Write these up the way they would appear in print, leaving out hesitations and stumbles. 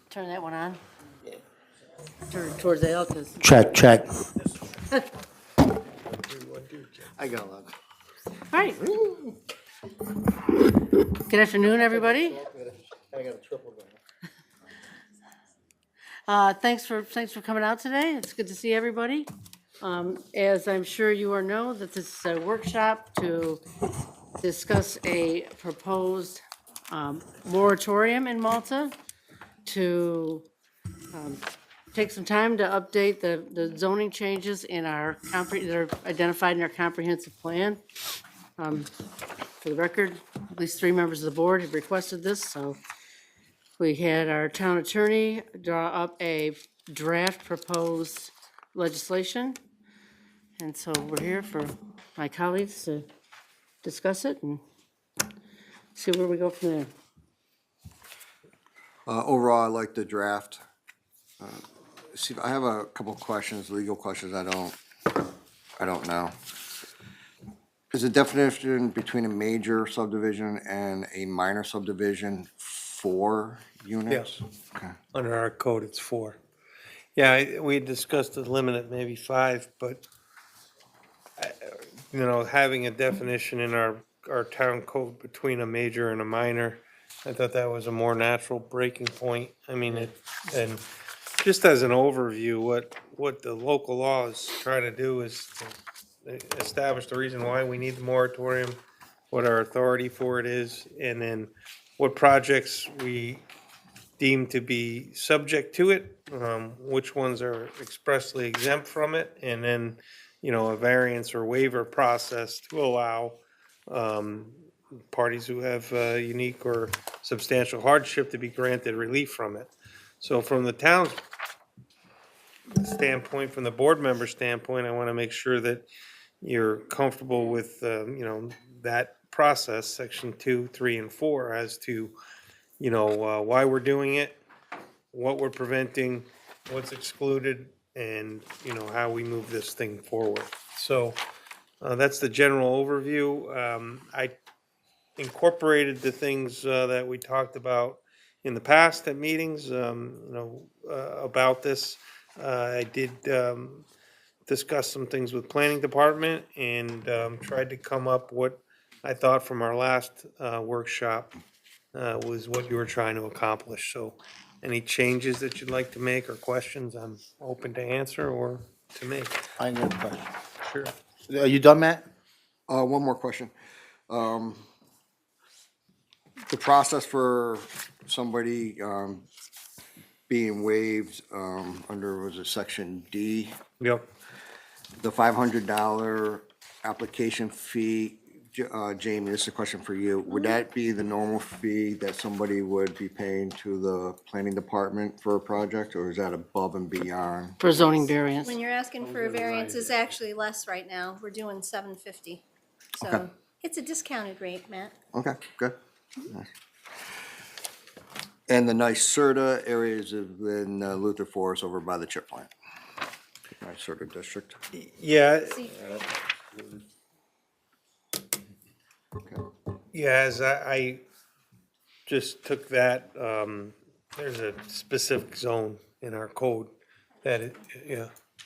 Turn that one on. Turn it towards Al, because. Check. I got a lot. All right. Good afternoon, everybody. I got a triple down. Thanks for coming out today. It's good to see everybody. As I'm sure you all know, that this is a workshop to discuss a proposed moratorium in Malta to take some time to update the zoning changes in our that are identified in our comprehensive plan. For the record, at least 3 members of the board have requested this, so we had our town attorney draw up a draft proposed legislation. And so we're here for my colleagues to discuss it and see where we go from there. Overall, I like the draft. See, I have a couple of questions, legal questions I don't know. Is the definition between a major subdivision and a minor subdivision 4 units? Okay. Under our code, it's 4. Yeah, we discussed the limit at maybe 5, but, having a definition in our town code between a major and a minor, I thought that was a more natural breaking point. I mean, and just as an overview, what the local law is trying to do is to establish the reason why we need the moratorium, what our authority for it is, and then what projects we deem to be subject to it, which ones are expressly exempt from it, and then, a variance or waiver process to allow parties who have unique or substantial hardship to be granted relief from it. So from the town's standpoint, from the board member standpoint, I want to make sure that you're comfortable with, that process, section 2, 3, and 4, as to, why we're doing it, what we're preventing, what's excluded, and, how we move this thing forward. So that's the general overview. I incorporated the things that we talked about in the past at meetings, about this. I did discuss some things with planning department and tried to come up what I thought from our last workshop was what you were trying to accomplish. So any changes that you'd like to make or questions, I'm open to answer or to make. I got a question. Sure. Are you done, Matt? One more question. The process for somebody being waived under, was it section D? Yep. The $500 application fee, Jamie, this is a question for you. Would that be the normal fee that somebody would be paying to the planning department for a project, or is that above and beyond? For zoning variance. When you're asking for a variance, it's actually less right now. We're doing $750. Okay. So it's a discounted rate, Matt. Okay, good. Nice. And the NYSERDA areas in Luther Forest over by the chip plant. NYSERDA district. Yeah, See, Okay. yeah, as I just took that, there's a specific zone in our code that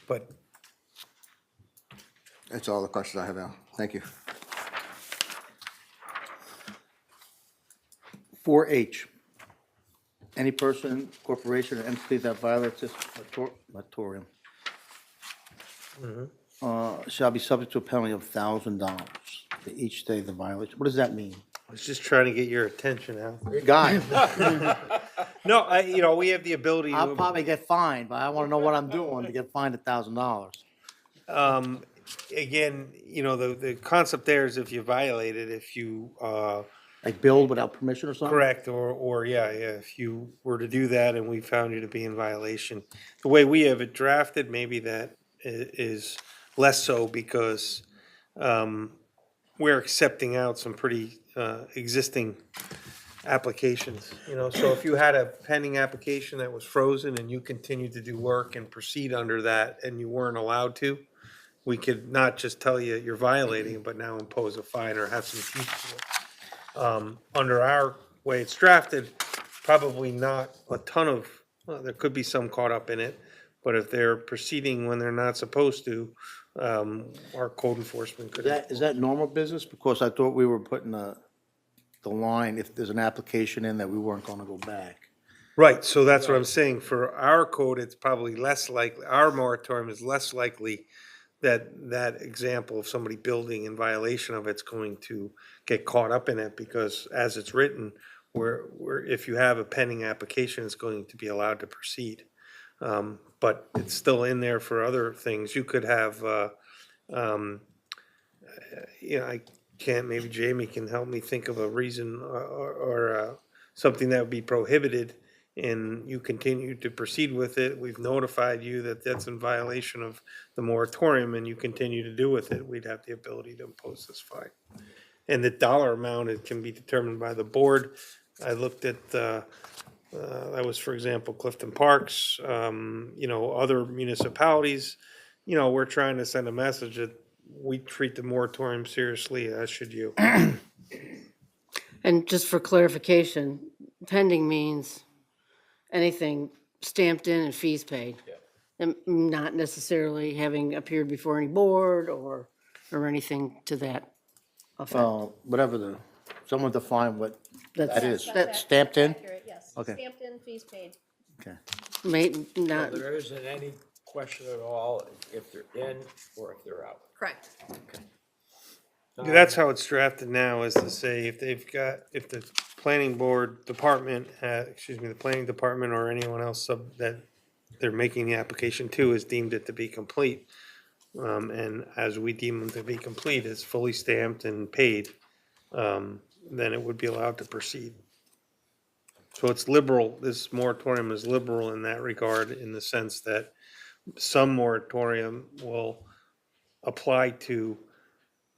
but That's all the questions I have now. Thank you. 4H. Any person, corporation, or entity that violates this moratorium shall be subject to a penalty of $1,000 for each day of the violation. What does that mean? I was just trying to get your attention, Al. Guy, No, we have the ability I'll to, probably get fined, but I want to know what I'm doing to get fined $1,000. again, the concept there is if you violate it, if you, Like build without permission or something? correct, or if you were to do that and we found you to be in violation. The way we have it drafted, maybe that is less so because we're accepting out some pretty existing applications, so if you had a pending application that was frozen and you continued to do work and proceed under that and you weren't allowed to, we could not just tell you you're violating it, but now impose a fine or have some teeth to it. Under our way it's drafted, probably not a ton of well, there could be some caught up in it, but if they're proceeding when they're not supposed to, our code enforcement could. Is that normal business? Because I thought we were putting the line, if there's an application in, that we weren't gonna go back. Right, so that's what I'm saying. For our code, it's probably less likely, our moratorium is less likely that example of somebody building in violation of it's going to get caught up in it, because as it's written, if you have a pending application, it's going to be allowed to proceed. But it's still in there for other things. You could have, I can't, maybe Jamie can help me think of a reason or something that would be prohibited, and you continue to proceed with it. We've notified you that that's in violation of the moratorium, and you continue to do with it. We'd have the ability to impose this fine. And the dollar amount, it can be determined by the board. I looked at, that was, for example, Clifton Parks, other municipalities. We're trying to send a message that we treat the moratorium seriously, as should you. And just for clarification, pending means anything stamped in and fees paid. And not necessarily having appeared before any board or anything to that effect. Whatever someone define what that That's- is. that's Stamped in? Accurate, yes. Okay. Stamped in, fees paid. Okay. Not, There isn't any question at all if they're in or if they're out. Correct. That's how it's drafted now, is to say if the planning board department, the planning department or anyone else that they're making the application to has deemed it to be complete. And as we deem them to be complete, it's fully stamped and paid, then it would be allowed to proceed. So it's liberal, this moratorium is liberal in that regard, in the sense that some moratorium will apply to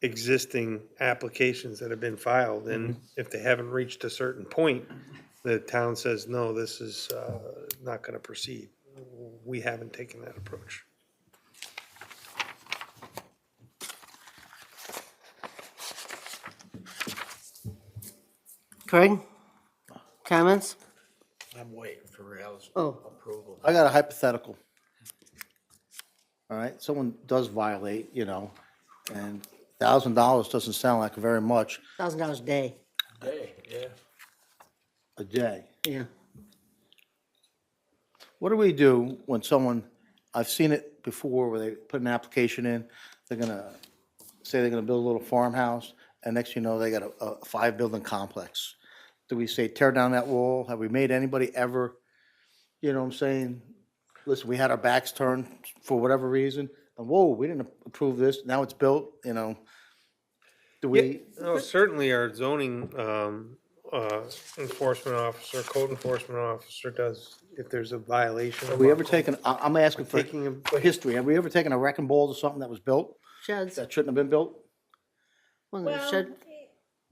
existing applications that have been filed, and if they haven't reached a certain point, the town says, no, this is not gonna proceed. We haven't taken that approach. Craig? Comments? I'm waiting for Al's Oh. approval. I got a hypothetical. All right, someone does violate, and $1,000 doesn't sound like very much $1,000 a day, Hey, yeah. a day. yeah. What do we do when someone, I've seen it before, where they put an application in, they're gonna say they're gonna build a little farmhouse, and next you know, they got a 5-building complex. Do we say tear down that wall? Have we made anybody ever, you know what I'm saying? Listen, we had our backs turned for whatever reason, and whoa, we didn't approve this, now it's built, Do we, No, certainly our zoning enforcement officer, code enforcement officer does, if there's a violation. have we ever taken, I'm asking for Taking for history, have we ever taken a wrecking ball to something that was built, Sheds, that shouldn't have been built? Well, shed,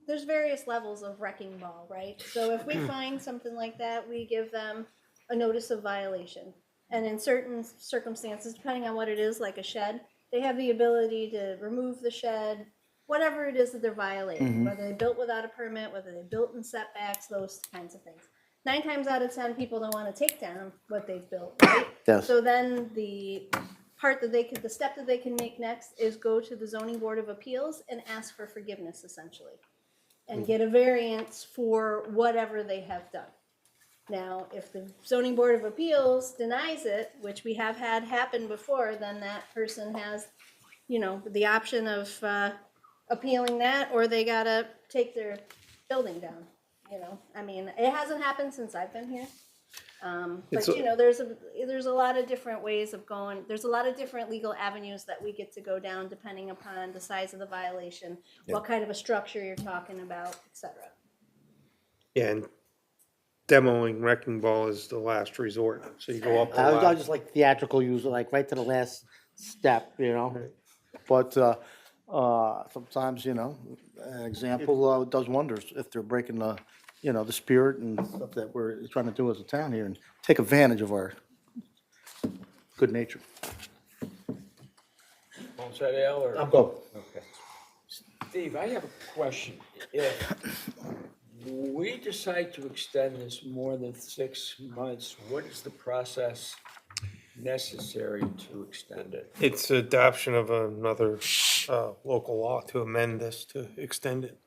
there's various levels of wrecking ball, right? So if we find something like that, we give them a notice of violation. And in certain circumstances, depending on what it is, like a shed, they have the ability to remove the shed, whatever it is that they're violating, whether they built without a permit, whether they built in setbacks, those kinds of things. 9 times out of 10, people don't want to take down what they've built, right? Yes. So then the step that they can make next is go to the zoning board of appeals and ask for forgiveness, essentially, and get a variance for whatever they have done. Now, if the zoning board of appeals denies it, which we have had happen before, then that person has, the option of appealing that, or they gotta take their building down. It hasn't happened since I've been here. But there's a lot of different ways of going. There's a lot of different legal avenues that we get to go down, depending upon the size of the violation, what kind of a structure you're talking about, etc. Yeah, and demoing wrecking ball is the last resort, so you go up the I was ladder. just like theatrical user, like right to the last step, But sometimes, an example does wonders if they're breaking the spirit and stuff that we're trying to do as a town here and take advantage of our good nature. All set, Al, or? Go. Okay. Steve, I have a question. If we decide to extend this more than 6 months, what is the process necessary to extend it? It's adoption of another local law to amend this to extend it.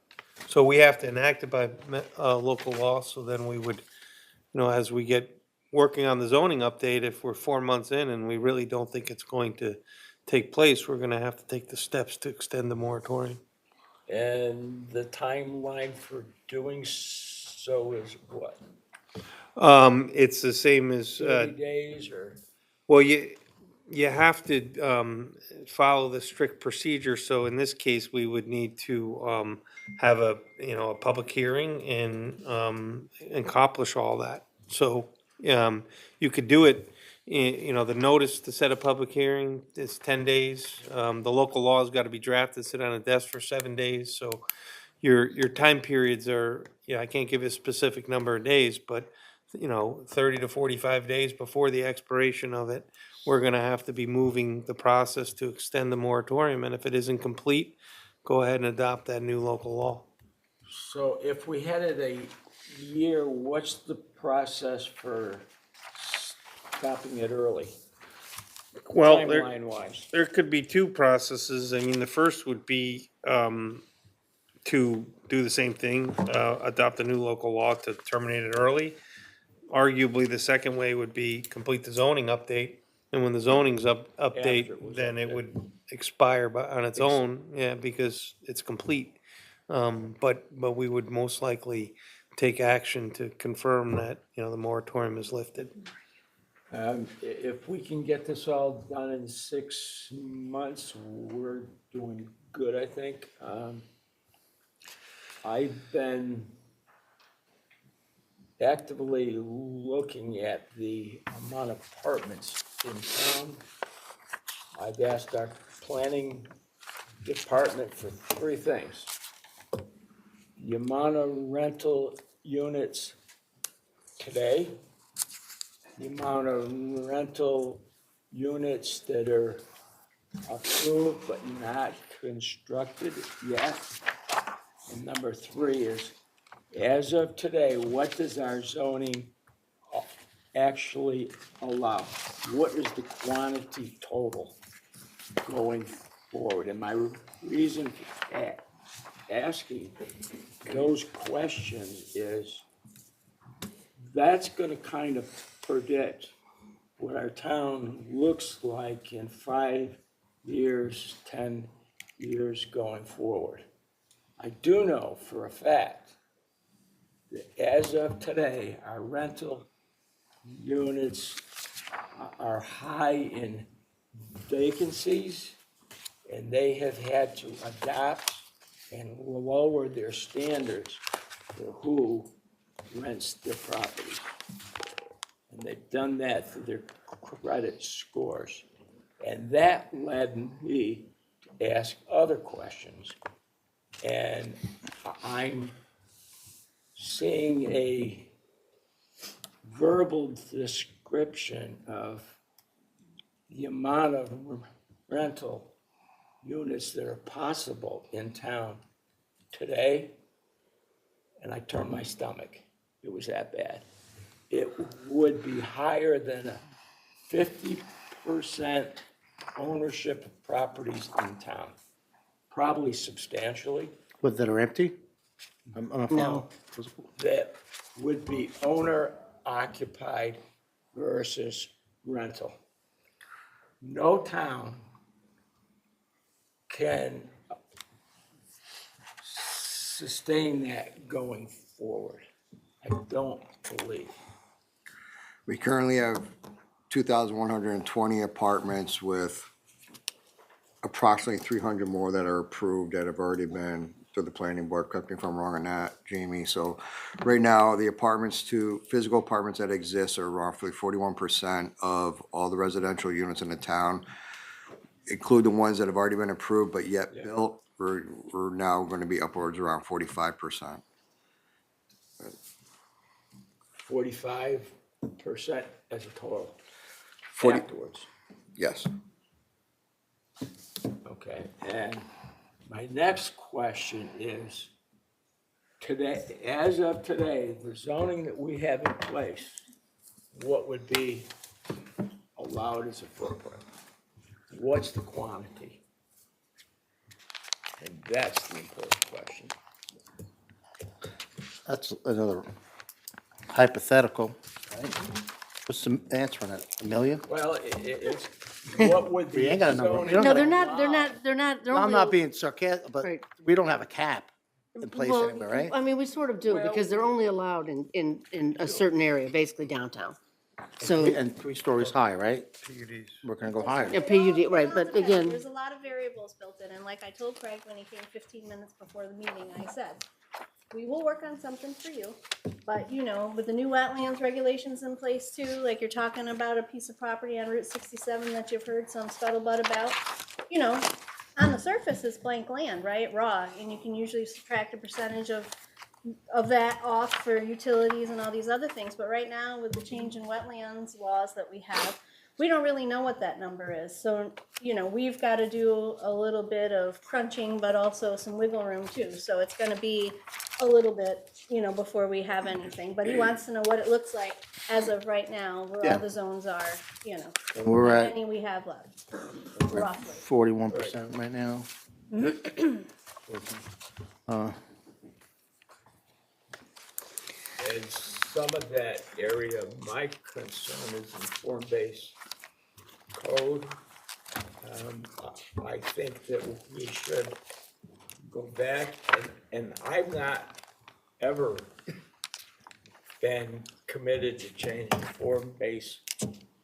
So we have to enact it by local law, so then we would, as we get working on the zoning update, if we're 4 months in and we really don't think it's going to take place, we're gonna have to take the steps to extend the moratorium. And the timeline for doing so is what? It's the same as, 30 days or? well, you have to follow the strict procedure, so in this case, we would need to have a public hearing and accomplish all that. So you could do it, the notice to set a public hearing is 10 days. The local law's got to be drafted, sit on a desk for 7 days, so your time periods are, I can't give you a specific number of days, but 30 to 45 days before the expiration of it, we're gonna have to be moving the process to extend the moratorium, and if it isn't complete, go ahead and adopt that new local law. So if we had it a year, what's the process for stopping it early? Well, Timeline wise? there could be two processes. I mean, the first would be to do the same thing, adopt a new local law to terminate it early. Arguably, the second way would be complete the zoning update, and when the zoning's After it update, was then it updated. would expire on its own, because it's complete. But we would most likely take action to confirm that, the moratorium is lifted. If we can get this all done in 6 months, we're doing good, I think. I've been actively looking at the amount of apartments in town. I've asked our planning department for 3 things. The amount of rental units today, the amount of rental units that are approved but not constructed yet. And number 3 is, as of today, what does our zoning actually allow? What is the quantity total going forward? And my reason for asking those questions is that's gonna kind of predict what our town looks like in 5 years, 10 years going forward. I do know for a fact that as of today, our rental units are high in vacancies, and they have had to adapt and lower their standards for who rents their properties. And they've done that through their credit scores. And that led me to ask other questions. And I'm seeing a verbal description of the amount of rental units that are possible in town today, and I turned my stomach. It was that bad. It would be higher than a 50% ownership of properties in town, probably substantially. What, that are empty? I'm not following. That would be owner occupied versus rental. No town can sustain that going forward. I don't believe. We currently have 2,120 apartments with approximately 300 more that are approved that have already been to the planning board. Correct me if I'm wrong on that, Jamie. So right now, the physical apartments that exist are roughly 41% of all the residential units in the town. Include the ones that have already been approved but yet built, we're now going to be upwards around 45%. 45% as a total 40 afterwards. Yes. Okay, and my next question is, today, as of today, the zoning that we have in place, what would be allowed as a footprint? What's the quantity? And that's the important question. That's another hypothetical. What's the answer on that? A million? Well, it's, what would We the ain't got a number. We zoning? don't No, have they're a- not, they're not, they're I'm only. not being sarcastic, but Right. we don't have a cap in place Well, anywhere, right? I mean, we sort of do, Well- because they're only allowed in a certain area, basically downtown. So, And 3 stories high, right? PUDs. We're gonna go higher. a PUD, right, but Depends. again, There's a lot of variables built in, and like I told Craig when he came 15 minutes before the meeting, I said, we will work on something for you, but you know, with the new wetlands regulations in place too, like you're talking about a piece of property on Route 67 that you've heard some scuttlebutt about, you know, on the surface it's blank land, right, raw, and you can usually subtract a percentage of that off for utilities and all these other things, but right now with the change in wetlands laws that we have, we don't really know what that number is. So, you know, we've got to do a little bit of crunching, but also some wiggle room too. So it's going to be a little bit, you know, before we have anything. But he wants to know what it looks like as of right now, where Yeah. all the zones are, you know, And we're how at many we have left, roughly. 41% right now. And some of that area, my concern is in form-based code. I think that we should go back, and I've not ever been committed to changing form-based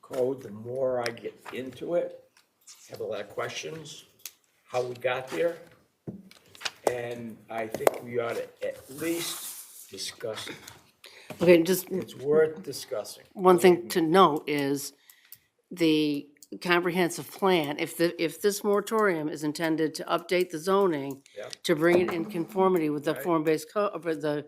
code. The more I get into it, I have a lot of questions, how we got there. And I think we ought to at least discuss it. okay, just It's worth discussing. one thing to note is the comprehensive plan, if this moratorium is intended to update the zoning Yeah. to bring it in conformity with the Right. form-based with the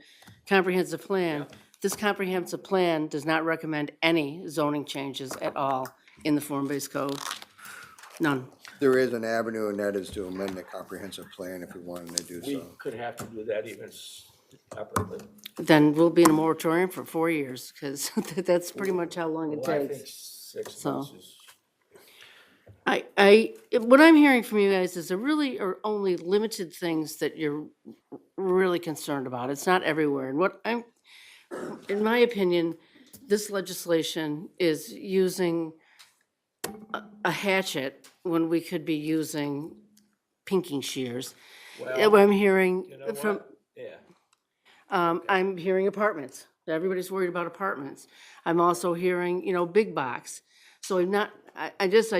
comprehensive plan, Yeah. this comprehensive plan does not recommend any zoning changes at all in the form-based code. None. There is an avenue, and that is to amend the comprehensive plan if we wanted to do We so. could have to do that even separately. Then we'll be in a moratorium for 4 years, because that's pretty much how long it Well, I think takes. 6 So- months is, What I'm hearing from you guys is there really are only limited things that you're really concerned about. It's not everywhere. And what I'm, in my opinion, this legislation is using a hatchet when we could be using pinking shears. well, What I'm hearing you know from, what? Yeah. I'm hearing apartments. Everybody's worried about apartments. I'm also hearing, you know, big box. So I'm not, I just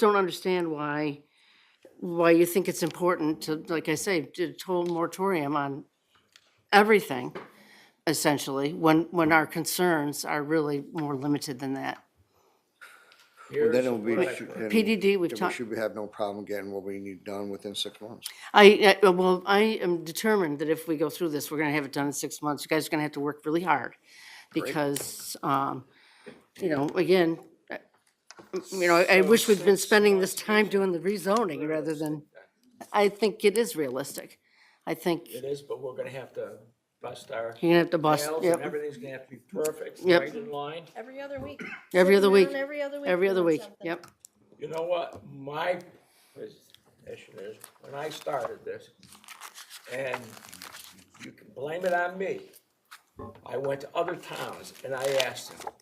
don't understand why you think it's important to, like I say, to total moratorium on everything, essentially, when our concerns are really more limited than that. Well, then Here's it'll be, what I- then PDD, we've then we talked, should have no problem getting what we need done within 6 months. well, I am determined that if we go through this, we're gonna have it done in 6 months. You guys are gonna have to work really hard. Because, you know, again, you know, I wish we'd been spending this time doing the rezoning rather than, I think it is realistic. I think It is, but we're gonna have to bust our you're gonna have to bust, nails, yep, and everything's gonna have to be perfect, Yep. right in line. Every other week. Every other Sitting week. around Every other week. every other doing week, something. yep. You know what, my position is, when I started this, and you can blame it on me, I went to other towns and I asked them,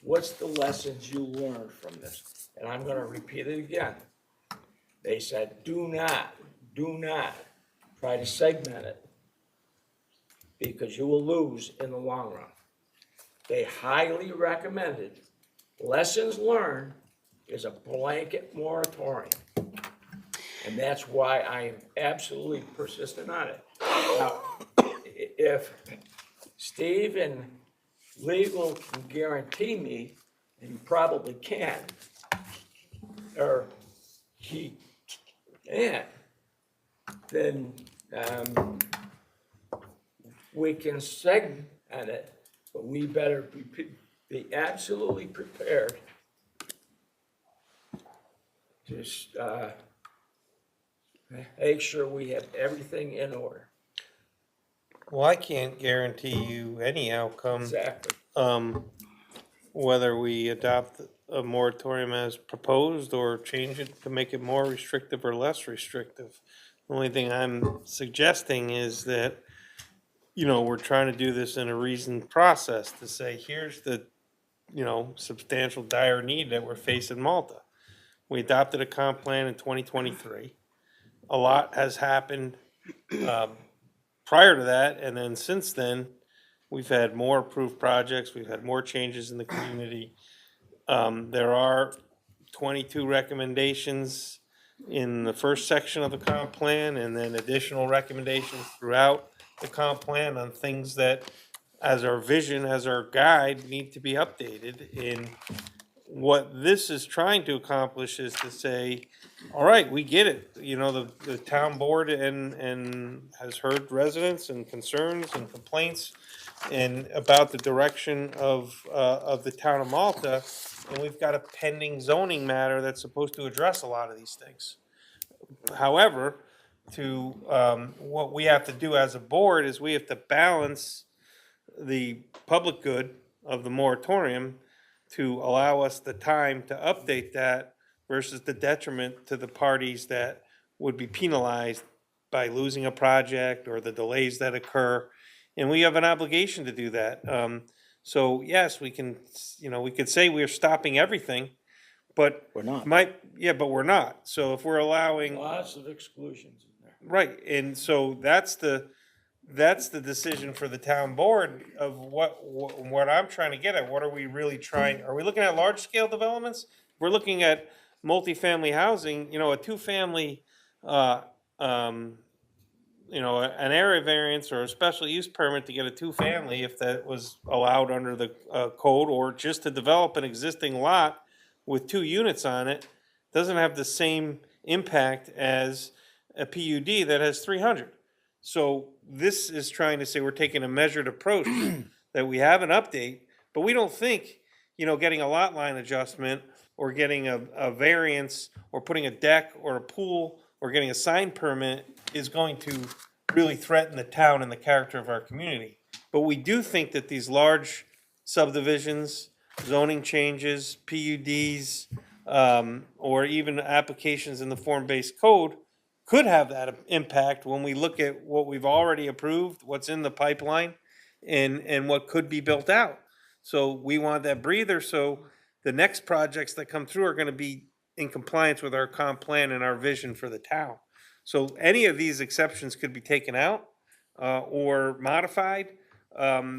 what's the lessons you learned from this? And I'm gonna repeat it again. They said, do not try to segment it, because you will lose in the long run. They highly recommended, lessons learned is a blanket moratorium. And that's why I am absolutely persistent on it. Now, if Steve and legal can guarantee me, and you probably can, or he can, then, we can segment it, but we better be absolutely prepared to, make sure we have everything in order. Well, I can't guarantee you any outcome, Exactly. whether we adopt a moratorium as proposed or change it to make it more restrictive or less restrictive. The only thing I'm suggesting is that, we're trying to do this in a reasoned process to say, here's the, substantial dire need that we're facing Malta. We adopted a comp plan in 2023. A lot has happened prior to that, and then since then, we've had more approved projects, we've had more changes in the community. There are 22 recommendations in the first section of the comp plan, and then additional recommendations throughout the comp plan on things that, as our vision, as our guide, need to be updated. And what this is trying to accomplish is to say, all right, we get it. The town board and has heard residents and concerns and complaints and about the direction of the town of Malta. And we've got a pending zoning matter that's supposed to address a lot of these things. However, what we have to do as a board is we have to balance the public good of the moratorium to allow us the time to update that versus the detriment to the parties that would be penalized by losing a project or the delays that occur. And we have an obligation to do that. So yes, we can, we could say we're stopping everything, but. We're not. But we're not. So if we're allowing. Lots of exclusions in there. Right, and so that's the decision for the town board of what I'm trying to get at. What are we really trying, are we looking at large scale developments? We're looking at multifamily housing, a two-family, an area variance or a special use permit to get a two-family, if that was allowed under the code, or just to develop an existing lot with 2 units on it, doesn't have the same impact as a PUD that has 300. So this is trying to say we're taking a measured approach, that we have an update, but we don't think, getting a lot line adjustment or getting a variance or putting a deck or a pool or getting a sign permit is going to really threaten the town and the character of our community. But we do think that these large subdivisions, zoning changes, PUDs, or even applications in the form-based code could have that impact when we look at what we've already approved, what's in the pipeline, and what could be built out. So we want that breather, so the next projects that come through are gonna be in compliance with our comp plan and our vision for the town. So any of these exceptions could be taken out, or modified.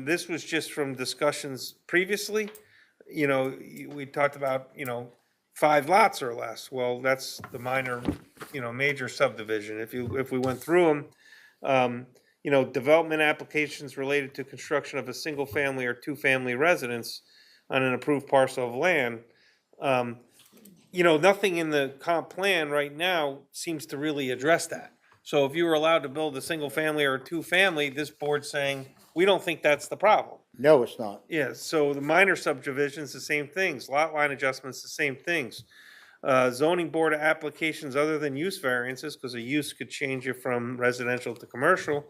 This was just from discussions previously. We talked about, 5 lots or less. Well, that's the minor, major subdivision. If we went through them, development applications related to construction of a single family or 2-family residence on an approved parcel of land. Nothing in the comp plan right now seems to really address that. So if you were allowed to build a single family or a 2-family, this board's saying, we don't think that's the problem. No, it's not. Yeah, so the minor subdivisions, the same things, lot line adjustments, the same things. Zoning board applications other than use variances, because a use could change you from residential to commercial,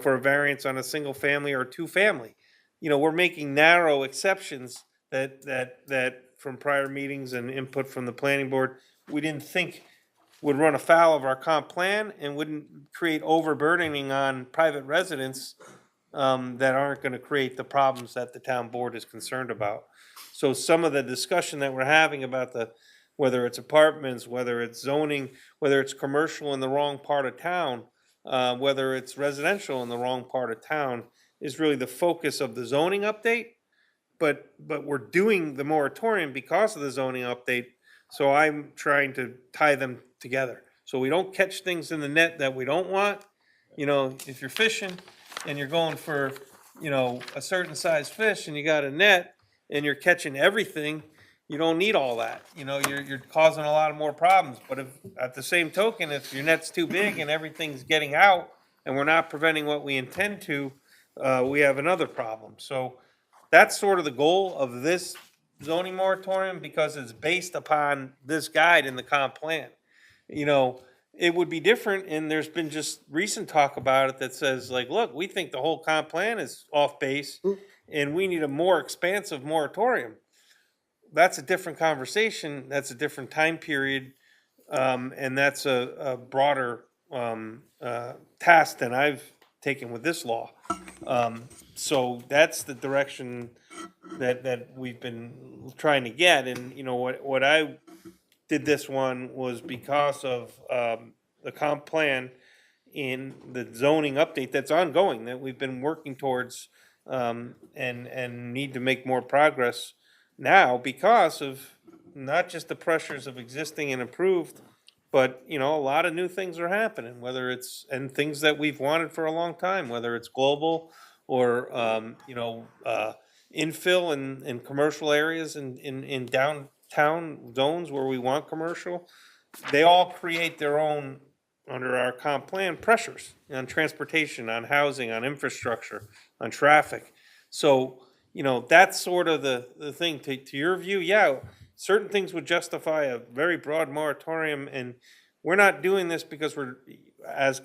for a variance on a single family or 2-family. We're making narrow exceptions that from prior meetings and input from the planning board, we didn't think would run afoul of our comp plan and wouldn't create overburdening on private residents that aren't gonna create the problems that the town board is concerned about. So some of the discussion that we're having about whether it's apartments, whether it's zoning, whether it's commercial in the wrong part of town, whether it's residential in the wrong part of town, is really the focus of the zoning update. But we're doing the moratorium because of the zoning update, so I'm trying to tie them together. So we don't catch things in the net that we don't want. If you're fishing and you're going for, a certain size fish and you got a net and you're catching everything, you don't need all that. You're causing a lot of more problems. But if, at the same token, if your net's too big and everything's getting out and we're not preventing what we intend to, we have another problem. So that's sort of the goal of this zoning moratorium, because it's based upon this guide in the comp plan. it would be different, and there's been just recent talk about it that says like, look, we think the whole comp plan is off base, and we need a more expansive moratorium. That's a different conversation, that's a different time period, and that's a broader task than I've taken with this law. So that's the direction that we've been trying to get, and you know, what I did this one was because of the comp plan in the zoning update that's ongoing, that we've been working towards, and need to make more progress now because of not just the pressures of existing and improved, but, you know, a lot of new things are happening, whether it's, and things that we've wanted for a long time, whether it's global or, you know, infill in commercial areas in downtown zones where we want commercial. They all create their own, under our comp plan, pressures on transportation, on housing, on infrastructure, on traffic. So, you know, that's sort of the thing. To your view, yeah, certain things would justify a very broad moratorium, and we're not doing this because we're, as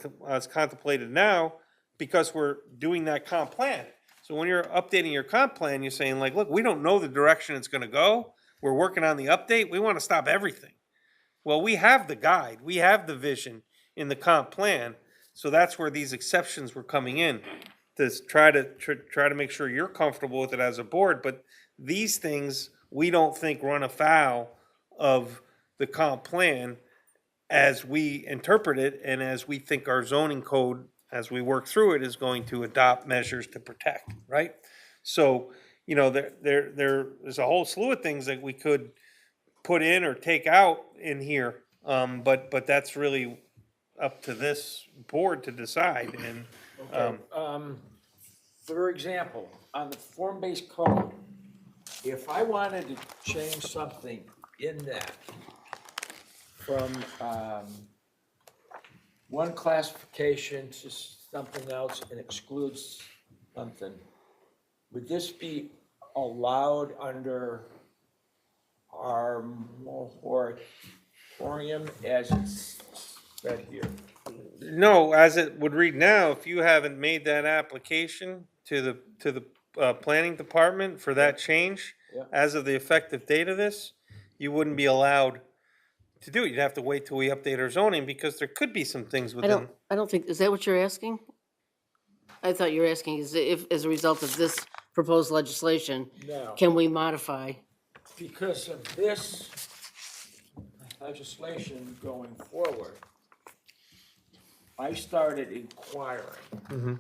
contemplated now, because we're doing that comp plan. So when you're updating your comp plan, you're saying like, look, we don't know the direction it's gonna go. We're working on the update. We wanna stop everything. Well, we have the guide, we have the vision in the comp plan, so that's where these exceptions were coming in, to try to make sure you're comfortable with it as a board, but these things, we don't think run afoul of the comp plan as we interpret it, and as we think our zoning code, as we work through it, is going to adopt measures to protect, right? So, you know, there's a whole slew of things that we could put in or take out in here, but that's really up to this board to decide, and, For example, on the form-based code, if I wanted to change something in that from, one classification to something else and excludes something, would this be allowed under our moratorium as it's said here? no, as it would read now, if you haven't made that application to the planning department for that change, Yeah. as of the effective date of this, you wouldn't be allowed to do it. You'd have to wait till we update our zoning, because there could be some things within. I don't think, is that what you're asking? I thought you were asking is if, as a result of this proposed legislation, No. can we modify? Because of this legislation going forward, I started inquiring.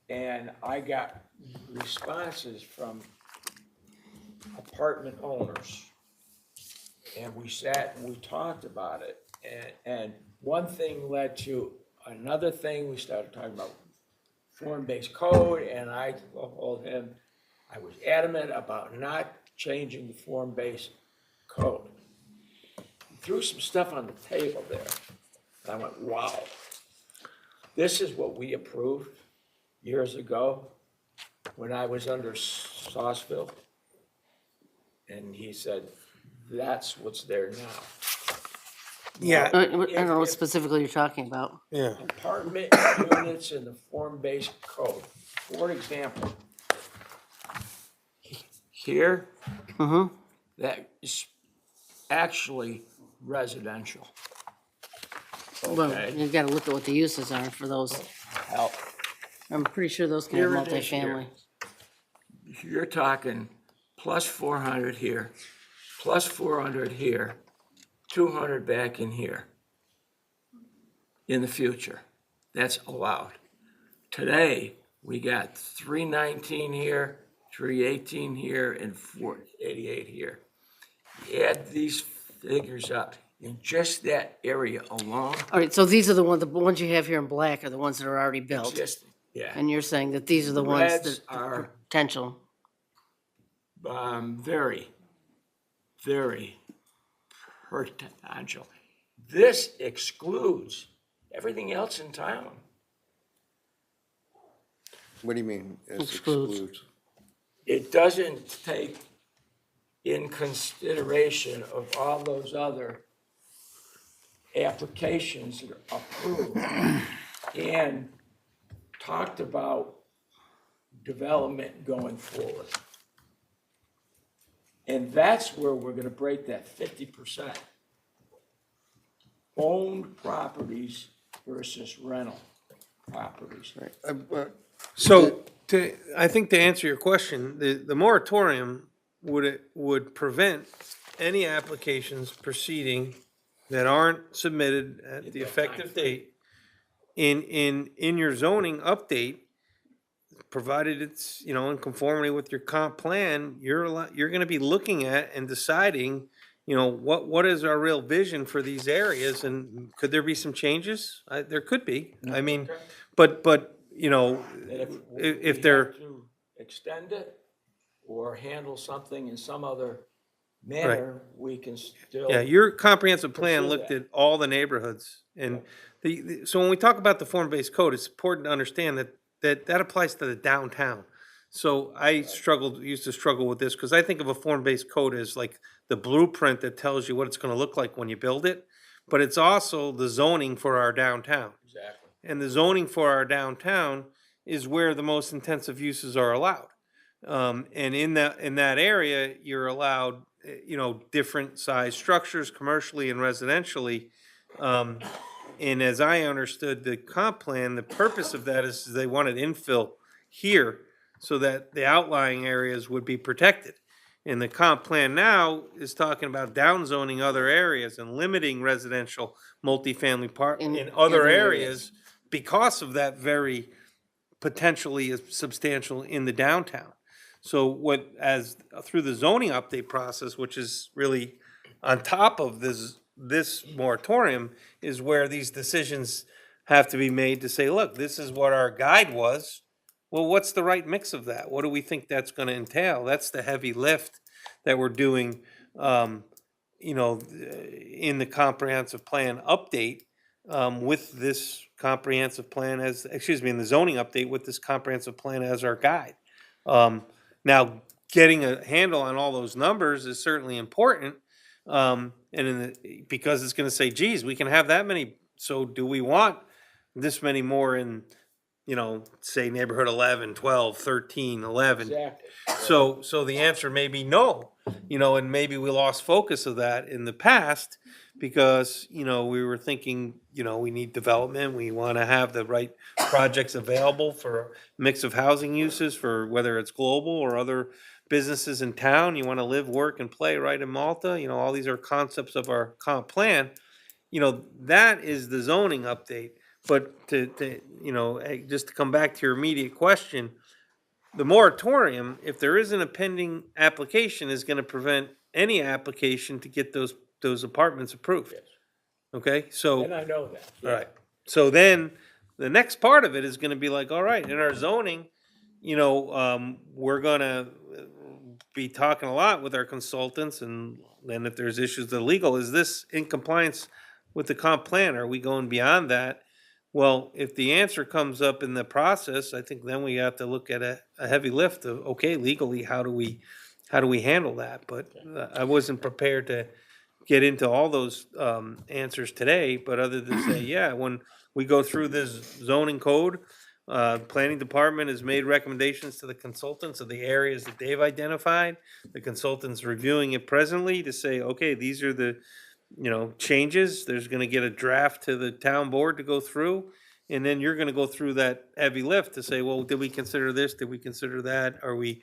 And I got responses from apartment owners. And we sat and we talked about it. And one thing led to another thing. We started talking about form-based code, and I told him I was adamant about not changing the form-based code. He threw some stuff on the table there, and I went, wow. This is what we approved years ago when I was under Sausville. And he said, that's what's there now. Yeah. I don't know what specifically you're talking about. Yeah. Apartment units in the form-based code. For example, here, that is actually residential. Well, Okay. you gotta look at what the uses are for those. Help. I'm pretty sure those can have Here it is here. multifamily. You're talking plus 400 here, plus 400 here, 200 back in here in the future. That's allowed. Today, we got 319 here, 318 here, and 488 here. Add these figures up in just that area alone. All right, so these are the ones you have here in black are the ones that are already built. Existing, yeah. And you're saying that these are the ones Reds that are potential. very, very potential. This excludes everything else in town. What do you mean, it Excludes. excludes? It doesn't take in consideration of all those other applications that are approved and talked about development going forward. And that's where we're gonna break that 50%. Owned properties versus rental properties. So, I think to answer your question, the moratorium would prevent any applications proceeding that aren't submitted at the effective date. In your zoning update, provided it's, in conformity with your comp plan, you're gonna be looking at and deciding, what is our real vision for these areas, and could there be some changes? There could be, I mean, but, And if if we they're, have to extend it or handle something in some other manner, we can still. yeah, your comprehensive plan Pursue looked that. at all the neighborhoods, and so when we talk about the form-based code, it's important to understand that applies to the downtown. So I used to struggle with this, because I think of a form-based code as like the blueprint that tells you what it's gonna look like when you build it, but it's also the zoning for our downtown. Exactly. And the zoning for our downtown is where the most intensive uses are allowed. And in that area, you're allowed, different size structures commercially and residentially. And as I understood the comp plan, the purpose of that is they wanted infill here so that the outlying areas would be protected. And the comp plan now is talking about downzoning other areas and limiting residential multifamily in other areas because of that very potentially is substantial in the downtown. So through the zoning update process, which is really on top of this moratorium, is where these decisions have to be made to say, look, this is what our guide was. Well, what's the right mix of that? What do we think that's gonna entail? That's the heavy lift that we're doing, in the comprehensive plan update, with this comprehensive plan in the zoning update with this comprehensive plan as our guide. Now, getting a handle on all those numbers is certainly important, because it's gonna say, geez, we can have that many, so do we want this many more in, say neighborhood 11, 12, 13, 11? Exactly. So the answer may be no, and maybe we lost focus of that in the past because, we were thinking, we need development, we want to have the right projects available for a mix of housing uses for whether it's global or other businesses in town. You want to live, work, and play right in Malta. All these are concepts of our comp plan. That is the zoning update. But just to come back to your immediate question, the moratorium, if there isn't a pending application, is gonna prevent any application to get those apartments approved. Yes. Okay, so, And I know that. all right, so then, the next part of it is gonna be like, all right, in our zoning, we're gonna be talking a lot with our consultants, and then if there's issues that are legal, is this in compliance with the comp plan? Are we going beyond that? Well, if the answer comes up in the process, I think then we have to look at a heavy lift of, okay, legally, how do we handle that? But I wasn't prepared to get into all those answers today, but other than say, yeah, when we go through this zoning code, planning department has made recommendations to the consultants of the areas that they've identified. The consultant's reviewing it presently to say, okay, these are the changes. There's gonna get a draft to the town board to go through. And then you're gonna go through that heavy lift to say, well, did we consider this? Did we consider that? Are we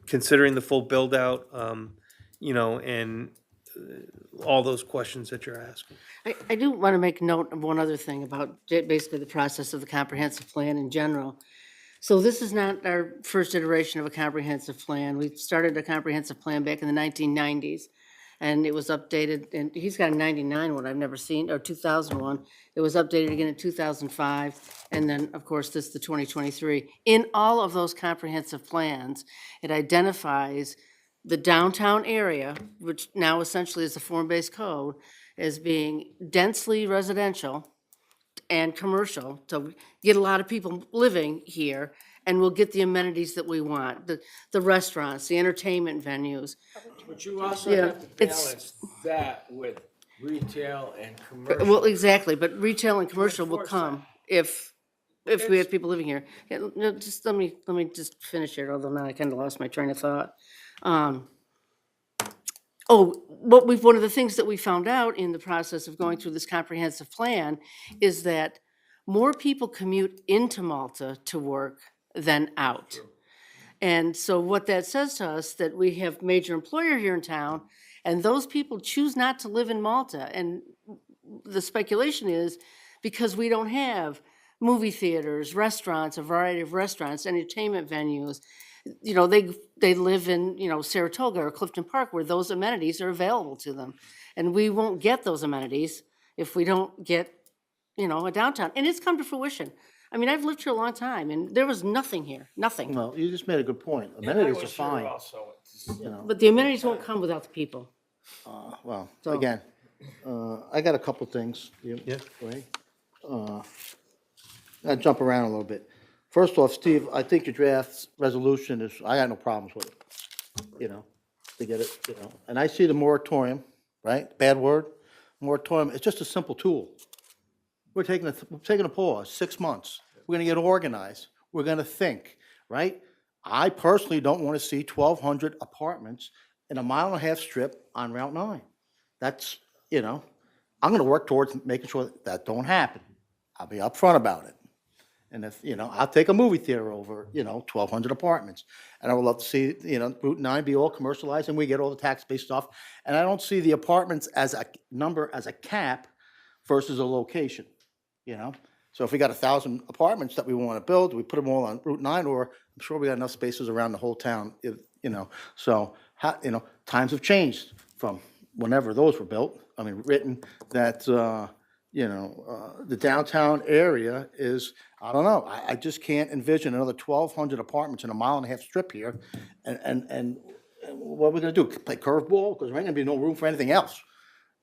considering the full build out? And all those questions that you're asking. I do want to make note of one other thing about basically the process of the comprehensive plan in general. So this is not our first iteration of a comprehensive plan. We started a comprehensive plan back in the 1990s, and it was updated, and he's got a 99 one I've never seen, or 2001. It was updated again in 2005, and then, of course, this, the 2023. In all of those comprehensive plans, it identifies the downtown area, which now essentially is a form-based code, as being densely residential and commercial, so get a lot of people living here, and we'll get the amenities that we want, the restaurants, the entertainment venues. But you also Yeah, have to it's- balance that with retail and commercial. Well, exactly, but retail and commercial will enforce that. come if we have people living here. Yeah, no, just let me just finish here, although now I kind of lost my train of thought. One of the things that we found out in the process of going through this comprehensive plan is that more people commute into Malta to work than out. And so what that says to us, that we have major employer here in town, and those people choose not to live in Malta. And the speculation is because we don't have movie theaters, restaurants, a variety of restaurants, entertainment venues. You know, they live in, you know, Saratoga or Clifton Park where those amenities are available to them. And we won't get those amenities if we don't get, you know, a downtown. And it's come to fruition. I mean, I've lived here a long time and there was nothing here, nothing. Well, you just made a good point. And I Amenities are was here fine. also. But the amenities won't come without the people. Well, So- again, I got a couple things. Yeah. Right? I'll jump around a little bit. First off, Steve, I think your draft resolution is, I got no problems with it. You know, to get it, you know, and I see the moratorium, right? Bad word. Moratorium, it's just a simple tool. We're taking a pause, 6 months. We're gonna get organized. We're gonna think, right? I personally don't wanna see 1,200 apartments in a 1.5 mile strip on Route 9. That's, you know, I'm gonna work towards making sure that don't happen. I'll be upfront about it. And if, you know, I'll take a movie theater over, you know, 1,200 apartments. And I would love to see, you know, Route 9 be all commercialized and we get all the tax-based stuff. And I don't see the apartments as a number, as a cap versus a location, you know? So if we got 1,000 apartments that we want to build, we put them all on Route 9, or I'm sure we got enough spaces around the whole town, you know? So, you know, times have changed from whenever those were built. I mean, written that, you know, the downtown area is, I don't know, I just can't envision another 1,200 apartments in a 1.5 mile strip here. And what are we gonna do? Play curveball? Because there ain't gonna be no room for anything else,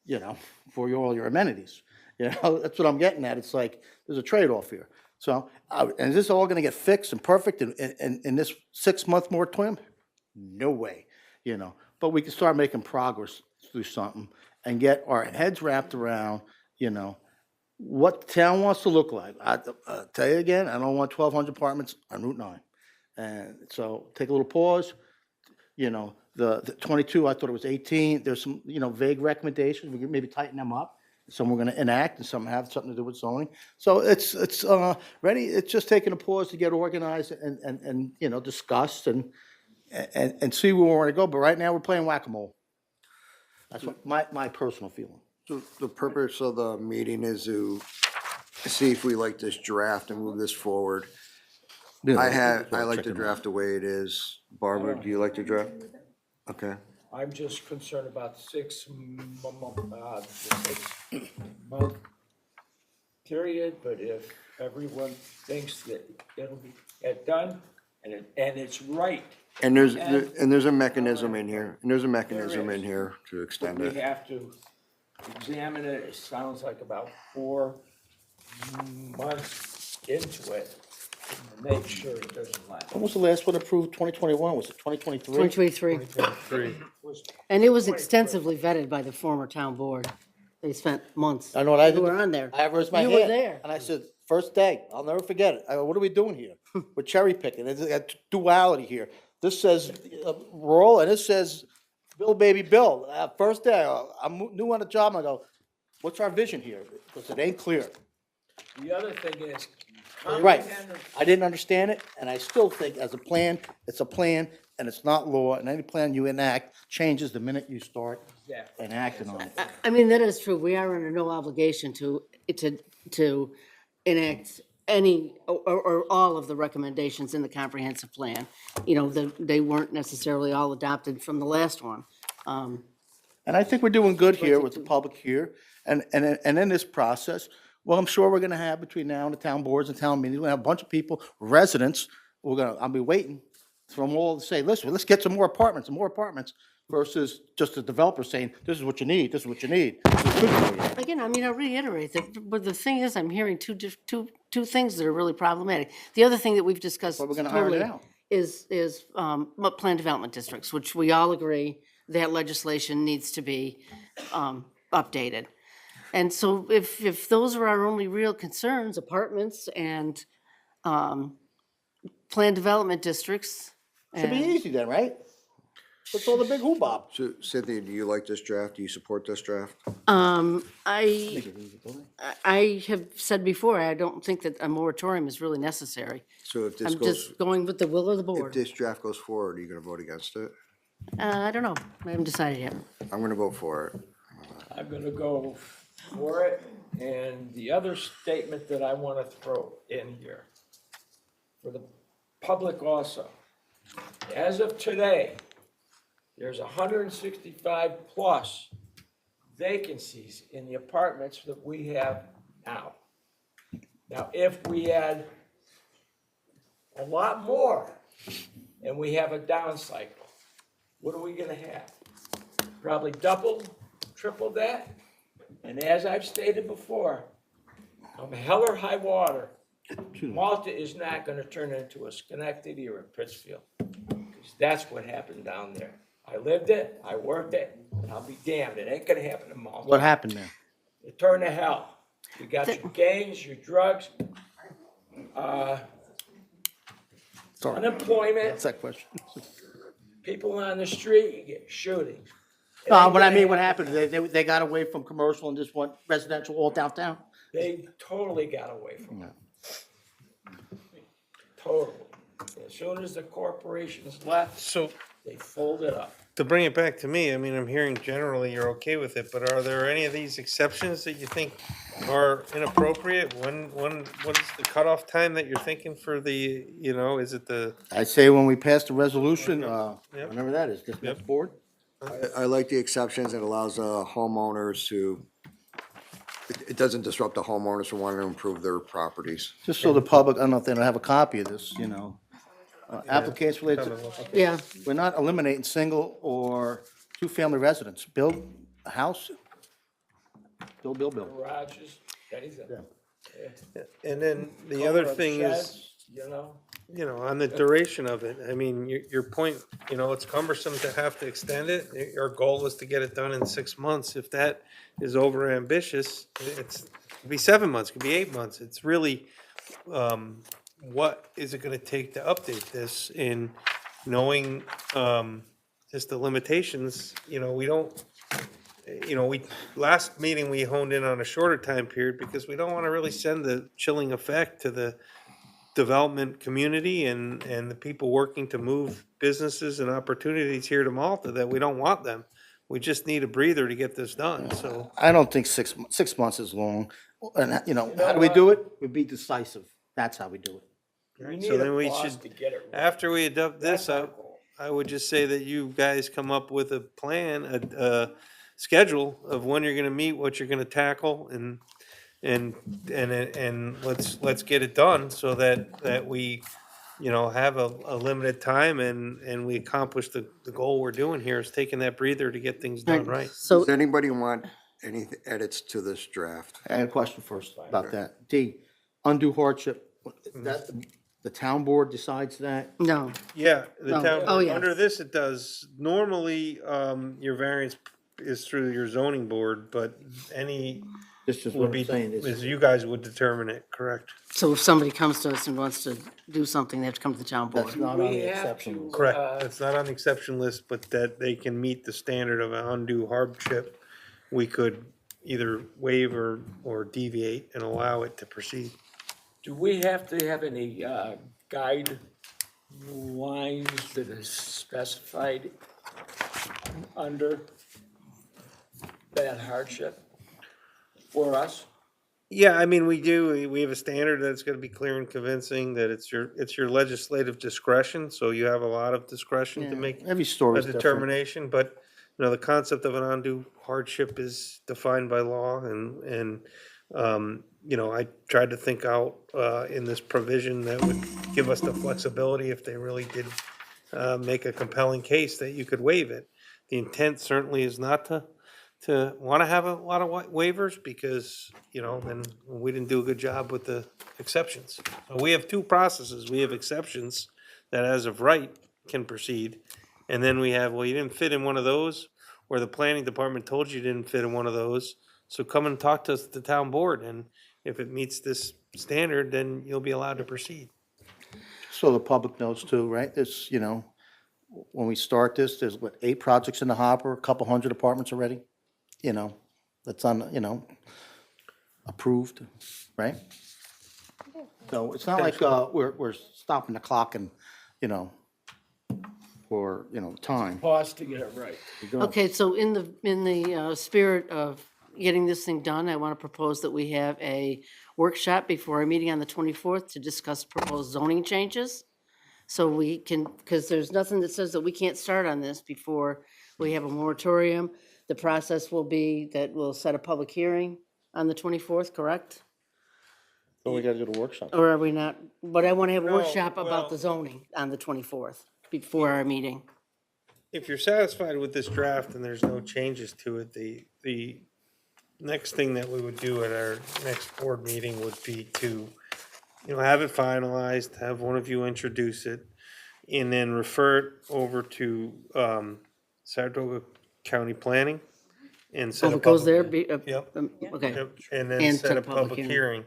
you know, for all your amenities. You know, that's what I'm getting at. It's like, there's a trade-off here. So, and is this all gonna get fixed and perfect in this 6-month moratorium? No way, you know, but we can start making progress through something and get our heads wrapped around, you know, what the town wants to look like. I tell you again, I don't want 1,200 apartments on Route 9. And so take a little pause, you know, the 22, I thought it was 18. There's some, you know, vague recommendations. We can maybe tighten them up. Some we're gonna enact and some have something to do with zoning. So it's ready, it's just taking a pause to get organized and, you know, discuss and see where we wanna go. But right now, we're playing whack-a-mole. That's what my personal feeling. So the purpose of the meeting is to see if we like this draft and move this forward. I like the draft the way it is. Barbara, do you like the draft? Okay. I'm just concerned about the 6-month period, but if everyone thinks that it'll get done and it's right, And there's a mechanism in here, to extend we it. have to examine it. It sounds like about 4 months into it to make sure it doesn't lapse. When was the last one approved? 2021? Was it 2023? 2023. And it was extensively vetted by the former town board. They spent months. I know what I You did. were on there. I raised my hand. You were there. And I said, first day, I'll never forget it. I go, what are we doing here? We're cherry picking. There's a duality here. This says rural and this says Bill, baby, Bill. First day, I'm new on the job. And I go, what's our vision here? Because it ain't clear. The other thing is. Right. comprehensive- I didn't understand it, and I still think as a plan, it's a plan, and it's not law, and any plan you enact changes the minute you start Exactly. enacting on it. I mean, that is true. We are under no obligation to enact any or all of the recommendations in the comprehensive plan. You know, they weren't necessarily all adopted from the last one. And I think we're doing good here with the public here, and in this process, well, I'm sure we're gonna have between now and the town boards and town meetings, we're gonna have a bunch of people, residents, I'll be waiting for them all to say, listen, let's get some more apartments, versus just the developer saying, this is what you need, this is what you need. This is good for you. Again, I mean, I'll reiterate that, but the thing is, I'm hearing two things that are really problematic. The other thing that we've discussed But we're gonna iron it totally out. is plan development districts, which we all agree that legislation needs to be updated. And so if those are our only real concerns, apartments and planned development districts. Should be and- easy then, right? What's all the big hoopla? So Cynthia, do you like this draft? Do you support this draft? I have said before, I don't think that a moratorium is really necessary. So if this I'm goes, just going with the will of the if board. this draft goes forward, are you gonna vote against it? I don't know. I haven't decided yet. I'm gonna vote for it. I'm gonna go for it, and the other statement that I wanna throw in here, for the public also. As of today, there's 165 plus vacancies in the apartments that we have now. Now, if we had a lot more, and we have a down cycle, what are we gonna have? Probably double, triple that. And as I've stated before, come hell or high water, Malta is not gonna turn into a Schenectady or a Pittsfield. 'Cause that's what happened down there. I lived it, I worked it, and I'll be damned, it ain't gonna happen in Malta. What happened there? It turned to hell. You got your gangs, your drugs, Sorry, unemployment, that's that question. people on the street, you get shootings. It No, ain't but I gonna mean, what happen. happened? They got away from commercial and just went residential all downtown? They totally got away from it. Totally. As soon as the corporations left, So they folded up. to bring it back to me, I mean, I'm hearing generally you're okay with it, but are there any of these exceptions that you think are inappropriate? What is the cutoff time that you're thinking for the, is it the, I'd say when we pass the resolution, Yep. whenever that is, this next board. I like the exceptions. It allows homeowners to, it doesn't disrupt the homeowners who want to improve their properties. Just so the public, I don't know if they don't have a copy of this, applicants related to, Yeah, we're not eliminating single or two-family residents. Build a house, build. Garages, anything. and then the other thing is, Sheds, you know, on the duration of it, I mean, your point, it's cumbersome to have to extend it. Our goal is to get it done in 6 months. If that is over ambitious, it could be 7 months, it could be 8 months. It's really, what is it gonna take to update this in knowing, just the limitations, we don't, last meeting, we honed in on a shorter time period because we don't wanna really send the chilling effect to the development community and the people working to move businesses and opportunities here to Malta, that we don't want them. We just need a breather to get this done, so. I don't think 6 months is long. And, how do we what? do it? We be decisive. That's how we do it. we So need then a we pause should- to get it right. After we adopt this, That's our goal. I would just say that you guys come up with a plan, a schedule of when you're gonna meet, what you're gonna tackle, and let's get it done so that we, have a limited time and we accomplish the goal we're doing here, is taking that breather to get things done right. so Does anybody want any edits to this draft? I had a question first about that. D, undue hardship, that, the town board decides that? no, Yeah, the No. town, Oh, yeah. under this it does. Normally, your variance is through your zoning board, but any This is would what be, I'm saying. is you guys would determine it, correct? so if somebody comes to us and wants to do something, they have to come to the town board. That's not on We the have exception to, list. Correct, it's not on the exception list, but that they can meet the standard of an undue hardship. We could either waive or deviate and allow it to proceed. Do we have to have any guidelines that is specified under that hardship for us? Yeah, I mean, we do, we have a standard that's gonna be clear and convincing, that it's your legislative discretion, so you have a lot of discretion to make Every story a is different. determination, but, the concept of an undue hardship is defined by law, and, I tried to think out, in this provision that would give us the flexibility if they really did, make a compelling case that you could waive it. The intent certainly is not to wanna have a lot of waivers, because, then we didn't do a good job with the exceptions. So we have two processes. We have exceptions that as of right can proceed. And then we have, well, you didn't fit in one of those, or the planning department told you didn't fit in one of those. So come and talk to us at the town board, and if it meets this standard, then you'll be allowed to proceed. So the public knows too, right? This, when we start this, there's what, 8 projects in the hopper, a couple hundred apartments already? That's approved, right? So it's not like, we're stopping the clock and, for, time. Pause to get it right. Okay, so in the spirit of getting this thing done, I want to propose that we have a workshop before our meeting on the 24th to discuss proposed zoning changes. So we can, because there's nothing that says that we can't start on this before we have a moratorium. The process will be that we'll set a public hearing on the 24th, correct? So we gotta do the workshop. Or are we not? But I want to have a No, workshop about well- the zoning on the 24th before our meeting. If you're satisfied with this draft and there's no changes to it, the next thing that we would do at our next board meeting would be to, have it finalized, have one of you introduce it, and then refer it over to, Saratoga County Planning and set So a if it goes there, public. Yep. okay. Yep, and then And set a public hearing.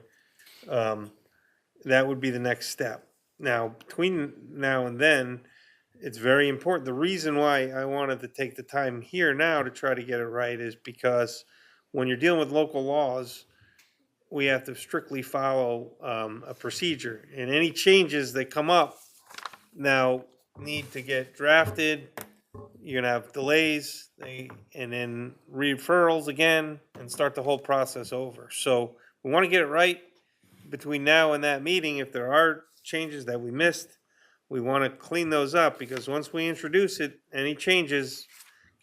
That would be the next step. Now, between now and then, it's very important. The reason why I wanted to take the time here now to try to get it right is because when you're dealing with local laws, we have to strictly follow a procedure. And any changes that come up now need to get drafted. You're gonna have delays, and then referrals again, and start the whole process over. So we want to get it right between now and that meeting. If there are changes that we missed, we want to clean those up, because once we introduce it, any changes,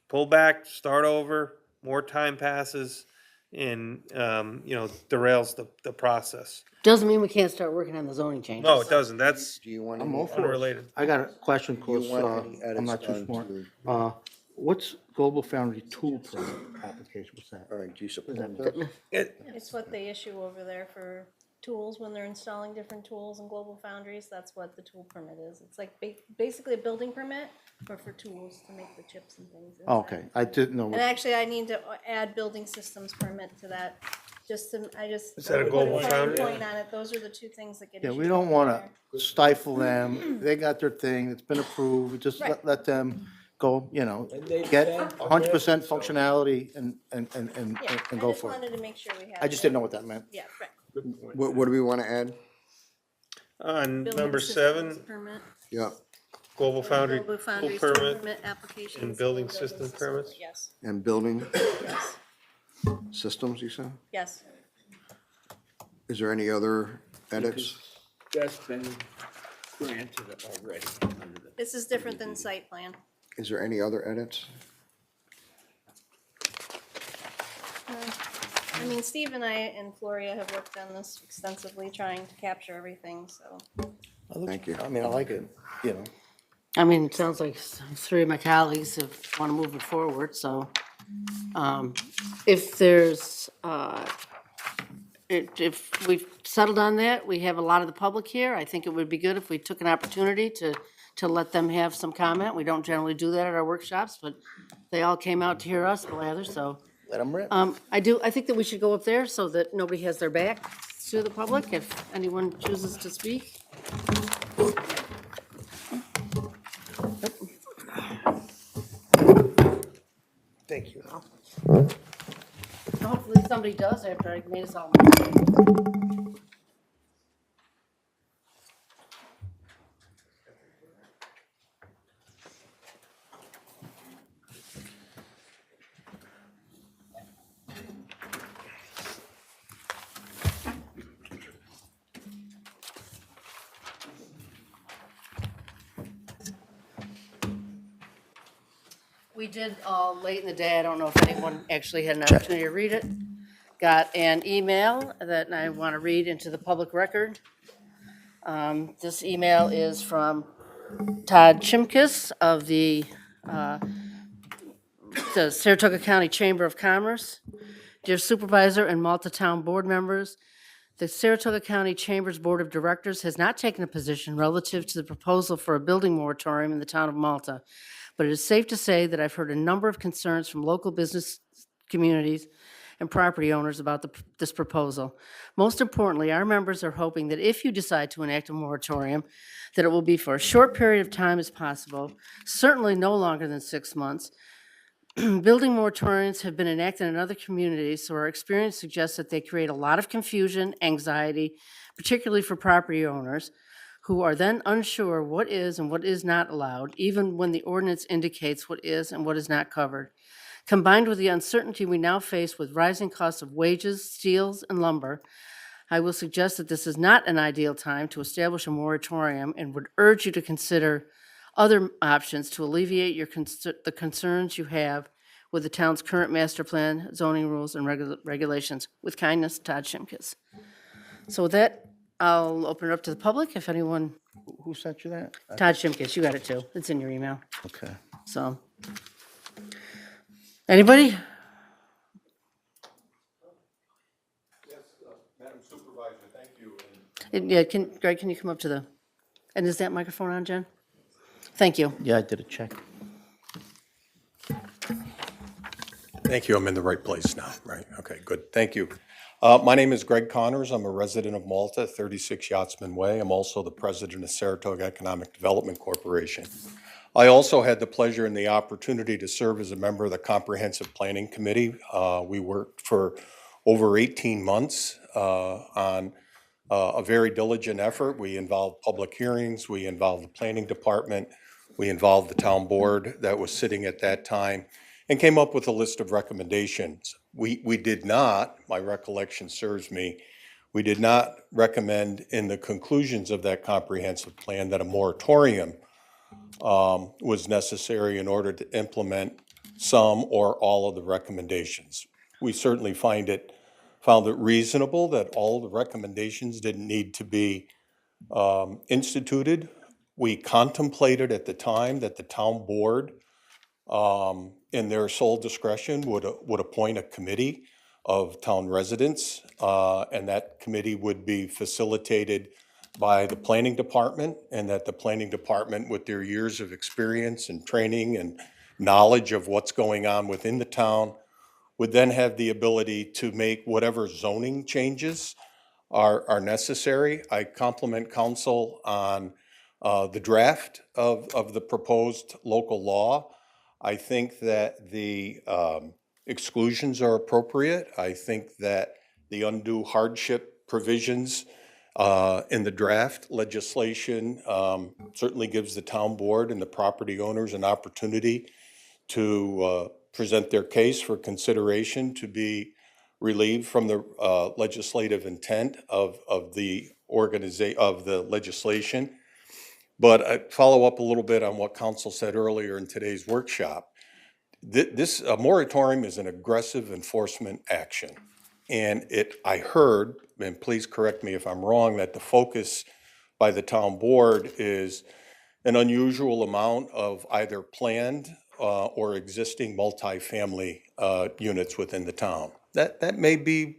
pull back, start over, more time passes, and, derails the process. Doesn't mean we can't start working on the zoning changes. No, it doesn't. That's Do you want I'm all any, for it. unrelated. I got a question, do you cause, want any I'm edits not too done smart. to? What's Global Foundry tool permit application, what's that? All right, do you support this? It's what they issue over there for tools when they're installing different tools in Global Foundries. That's what the tool permit is. It's like basically a building permit, but for tools to make the chips and things. inside. Okay, I didn't know. And actually, I need to add building systems permit to that, Is that a put Global fine Foundry? point on it. Those are the two things that get Yeah, issued. we don't over wanna there. stifle them. They got their thing, it's been approved, just Right. let them go, they've get been 100% permitted, so- functionality and Yeah, I go just for it. wanted to make sure we had. I just didn't know what that meant. Yeah, right. Good point. What do we want to add? On Building number systems 7, permit. Yeah, Global Foundry Global tool Foundries tool permit. permit applications. and building and system systems. permits? Yes, and building yes, systems, you said? yes. Is there any other edits? That's been granted already. under the- This is different than site plan. Is there any other edits? I mean, Steve and I and Floria have worked on this extensively, trying to capture everything, so. Thank you. I mean, I like it, I mean, it sounds like three of my colleagues have want to move it forward, so, if there's, if we've settled on that, we have a lot of the public here, I think it would be good if we took an opportunity to let them have some comment. We don't generally do that at our workshops, but they all came out to hear us blather, so. let them rip. I think that we should go up there so that nobody has their back to the public, if anyone chooses to speak. Thank you. Hopefully somebody does after I made us all. We did, late in the day, I don't know if anyone actually had an opportunity to read it. Got an email that I want to read into the public record. This email is from Todd Chimkus of the Saratoga County Chamber of Commerce. Dear Supervisor and Malta Town Board members, the Saratoga County Chamber's Board of Directors has not taken a position relative to the proposal for a building moratorium in the town of Malta. but it is safe to say that I've heard a number of concerns from local business communities and property owners about this proposal. Most importantly, our members are hoping that if you decide to enact a moratorium, that it will be for a short period of time as possible, certainly no longer than 6 months. Building moratoriums have been enacted in other communities, so our experience suggests that they create a lot of confusion, anxiety, particularly for property owners, who are then unsure what is and what is not allowed, even when the ordinance indicates what is and what is not covered. Combined with the uncertainty we now face with rising costs of wages, steels, and lumber, I will suggest that this is not an ideal time to establish a moratorium and would urge you to consider other options to alleviate the concerns you have with the town's current master plan, zoning rules, and regulations. With kindness, Todd Shimkus. So with that, I'll open it up to the public if anyone, Who sent you that? Todd Shimkus, you got it too. It's in your email, Okay. so. Anybody? Madam Supervisor, thank you. Yeah, Greg, can you come up to the, and is that microphone on, Jen? Thank you. Yeah, I did a check. Thank you, I'm in the right place now, right? Okay, good, thank you. My name is Greg Connors, I'm a resident of Malta, 36 Yachtsman Way. I'm also the president of Saratoga Economic Development Corporation. I also had the pleasure and the opportunity to serve as a member of the Comprehensive Planning Committee. We worked for over 18 months on a very diligent effort. We involved public hearings, we involved the planning department, we involved the town board that was sitting at that time, and came up with a list of recommendations. We did not, my recollection serves me, we did not recommend in the conclusions of that comprehensive plan that a moratorium was necessary in order to implement some or all of the recommendations. We certainly found it reasonable that all the recommendations didn't need to be instituted. We contemplated at the time that the town board, in their sole discretion, would appoint a committee of town residents, and that committee would be facilitated by the planning department, and that the planning department, with their years of experience and training and knowledge of what's going on within the town, would then have the ability to make whatever zoning changes are necessary. I compliment council on the draft of the proposed local law. I think that the exclusions are appropriate. I think that the undue hardship provisions in the draft legislation certainly gives the town board and the property owners an opportunity to present their case for consideration to be relieved from the legislative intent of the legislation. But I follow up a little bit on what council said earlier in today's workshop. This moratorium is an aggressive enforcement action. And I heard, and please correct me if I'm wrong, that the focus by the town board is an unusual amount of either planned or existing multifamily units within the town. That may be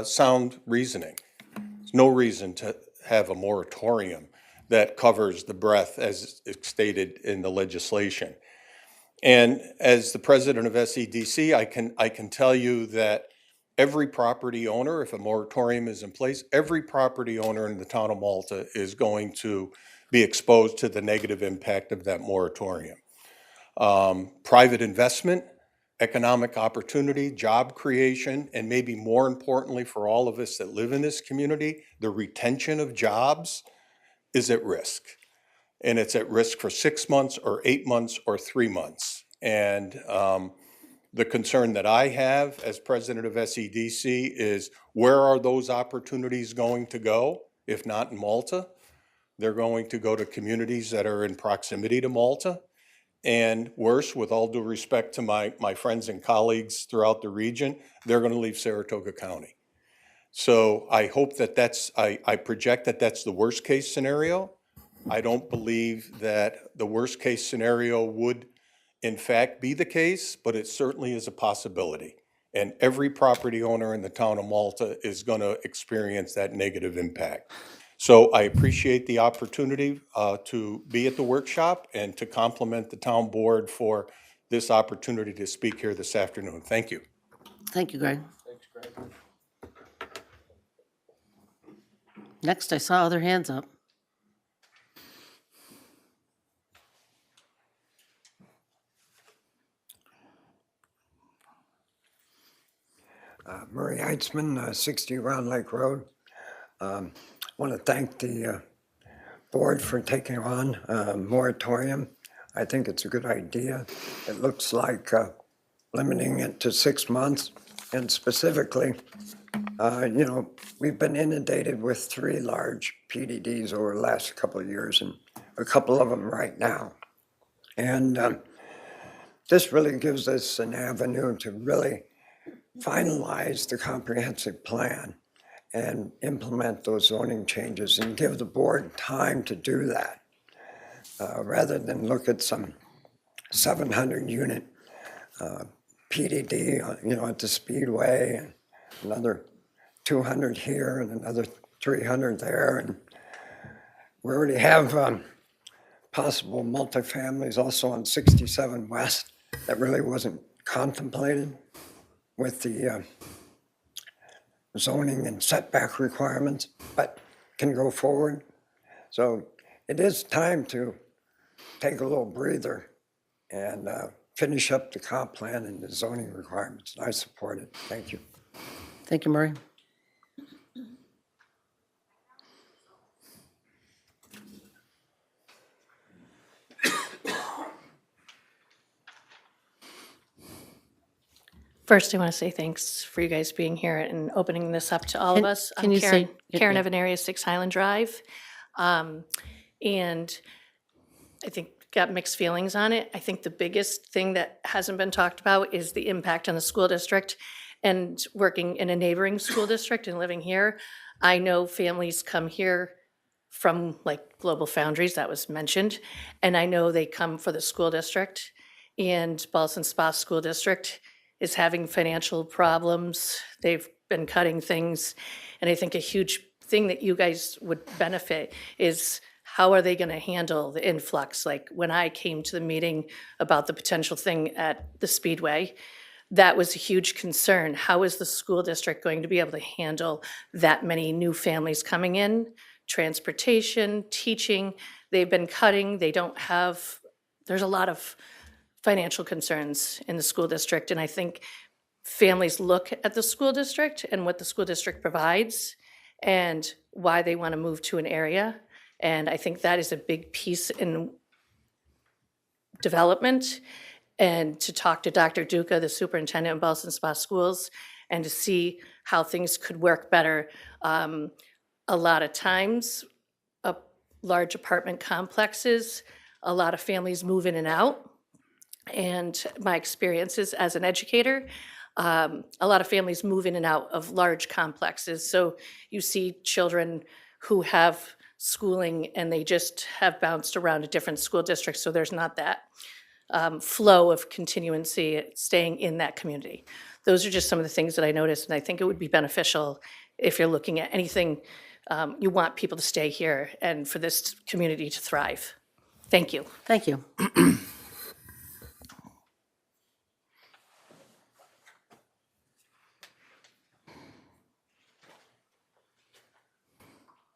sound reasoning. There's no reason to have a moratorium that covers the breadth as stated in the legislation. And as the president of SEDC, I can tell you that every property owner, if a moratorium is in place, every property owner in the town of Malta is going to be exposed to the negative impact of that moratorium. Private investment, economic opportunity, job creation, and maybe more importantly for all of us that live in this community, the retention of jobs is at risk. And it's at risk for 6 months or 8 months or 3 months. And the concern that I have as president of SEDC is, where are those opportunities going to go? If not in Malta, they're going to go to communities that are in proximity to Malta. And worse, with all due respect to my friends and colleagues throughout the region, they're going to leave Saratoga County. So I hope that I project that that's the worst case scenario. I don't believe that the worst case scenario would in fact be the case, but it certainly is a possibility. And every property owner in the town of Malta is going to experience that negative impact. So I appreciate the opportunity to be at the workshop and to compliment the town board for this opportunity to speak here this afternoon. Thank you. Thank you, Greg. Next, I saw other hands up. Murray Heitzman, 60 Round Lake Road. Want to thank the board for taking on moratorium. I think it's a good idea. It looks like limiting it to 6 months. And specifically, we've been inundated with 3 large PDDs over the last couple of years and a couple of them right now. And this really gives us an avenue to really finalize the comprehensive plan and implement those zoning changes and give the board time to do that, rather than look at some 700 unit PDD, at the Speedway, and another 200 here and another 300 there. And we already have possible multifamilies also on 67 West that really wasn't contemplated with the zoning and setback requirements, but can go forward. So it is time to take a little breather and finish up the comp plan and the zoning requirements. I support it. Thank you. Thank you, Murray. First, I want to say thanks for you guys being here and opening this up to all of us. can I'm you Karen, say- Karen yeah. Evanaria, 6 Highland Drive. And I think got mixed feelings on it. I think the biggest thing that hasn't been talked about is the impact on the school district. And working in a neighboring school district and living here, I know families come here from like Global Foundries, that was mentioned, and I know they come for the school district. And Ballston Spa School District is having financial problems. They've been cutting things. And I think a huge thing that you guys would benefit is how are they going to handle the influx? Like when I came to the meeting about the potential thing at the Speedway, that was a huge concern. How is the school district going to be able to handle that many new families coming in? Transportation, teaching, they've been cutting. They don't have, there's a lot of financial concerns in the school district. And I think families look at the school district and what the school district provides and why they want to move to an area. And I think that is a big piece in development. And to talk to Dr. Duca, the superintendent of Ballston Spa Schools, and to see how things could work better. A lot of times, large apartment complexes, a lot of families move in and out. And my experiences as an educator, a lot of families move in and out of large complexes. So you see children who have schooling and they just have bounced around to different school districts. So there's not that flow of continuancy staying in that community. Those are just some of the things that I noticed. And I think it would be beneficial if you're looking at anything. You want people to stay here and for this community to thrive. Thank you. Thank you.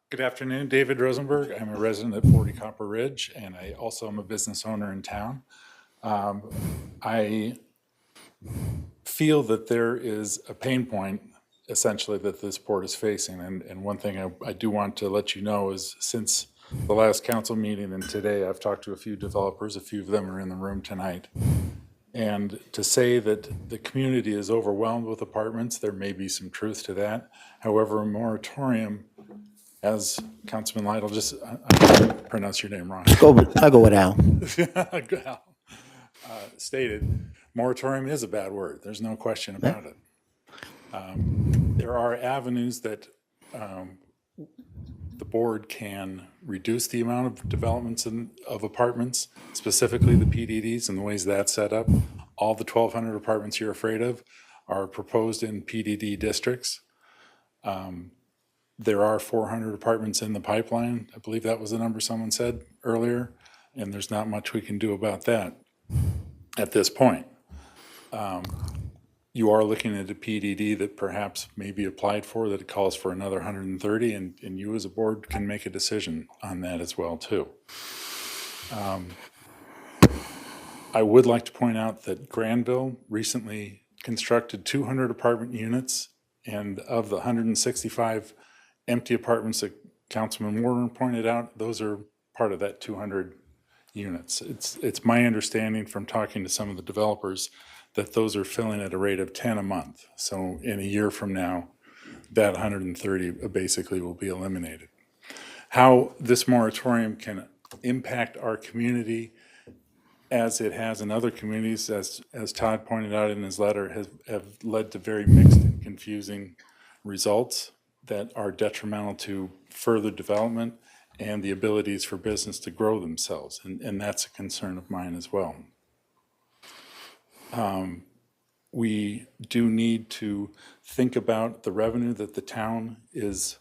Good afternoon, David Rosenberg. I'm a resident at 40 Copper Ridge, and I also am a business owner in town. I feel that there is a pain point, essentially, that this board is facing. And one thing I do want to let you know is since the last council meeting and today, I've talked to a few developers. A few of them are in the room tonight. And to say that the community is overwhelmed with apartments, there may be some truth to that. However, a moratorium, as Councilman Lytle just, I pronounce your name wrong. I go with Al. Stated, moratorium is a bad word. There's no question about it. There are avenues that the board can reduce the amount of developments of apartments, specifically the PDDs and the ways that's set up. All the 1,200 apartments you're afraid of are proposed in PDD districts. There are 400 apartments in the pipeline. I believe that was the number someone said earlier, and there's not much we can do about that at this point. You are looking at a PDD that perhaps may be applied for, that it calls for another 130, and you as a board can make a decision on that as well, too. I would like to point out that Granville recently constructed 200 apartment units, and of the 165 empty apartments that Councilman Warren pointed out, those are part of that 200 units. It's my understanding from talking to some of the developers that those are filling at a rate of 10 a month. So in a year from now, that 130 basically will be eliminated. How this moratorium can impact our community, as it has in other communities, as Todd pointed out in his letter, have led to very mixed and confusing results that are detrimental to further development and the abilities for business to grow themselves. And that's a concern of mine as well. We do need to think about the revenue that the town is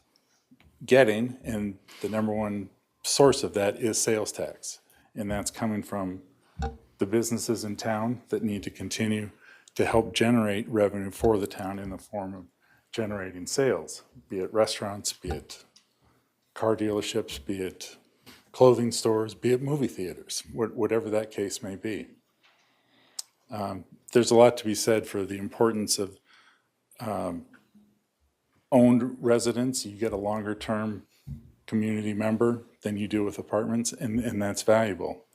getting, and the number one source of that is sales tax. And that's coming from the businesses in town that need to continue to help generate revenue for the town in the form of generating sales, be it restaurants, be it car dealerships, be it clothing stores, be it movie theaters, whatever that case may be. There's a lot to be said for the importance of owned residents. You get a longer term community member than you do with apartments, and that's valuable.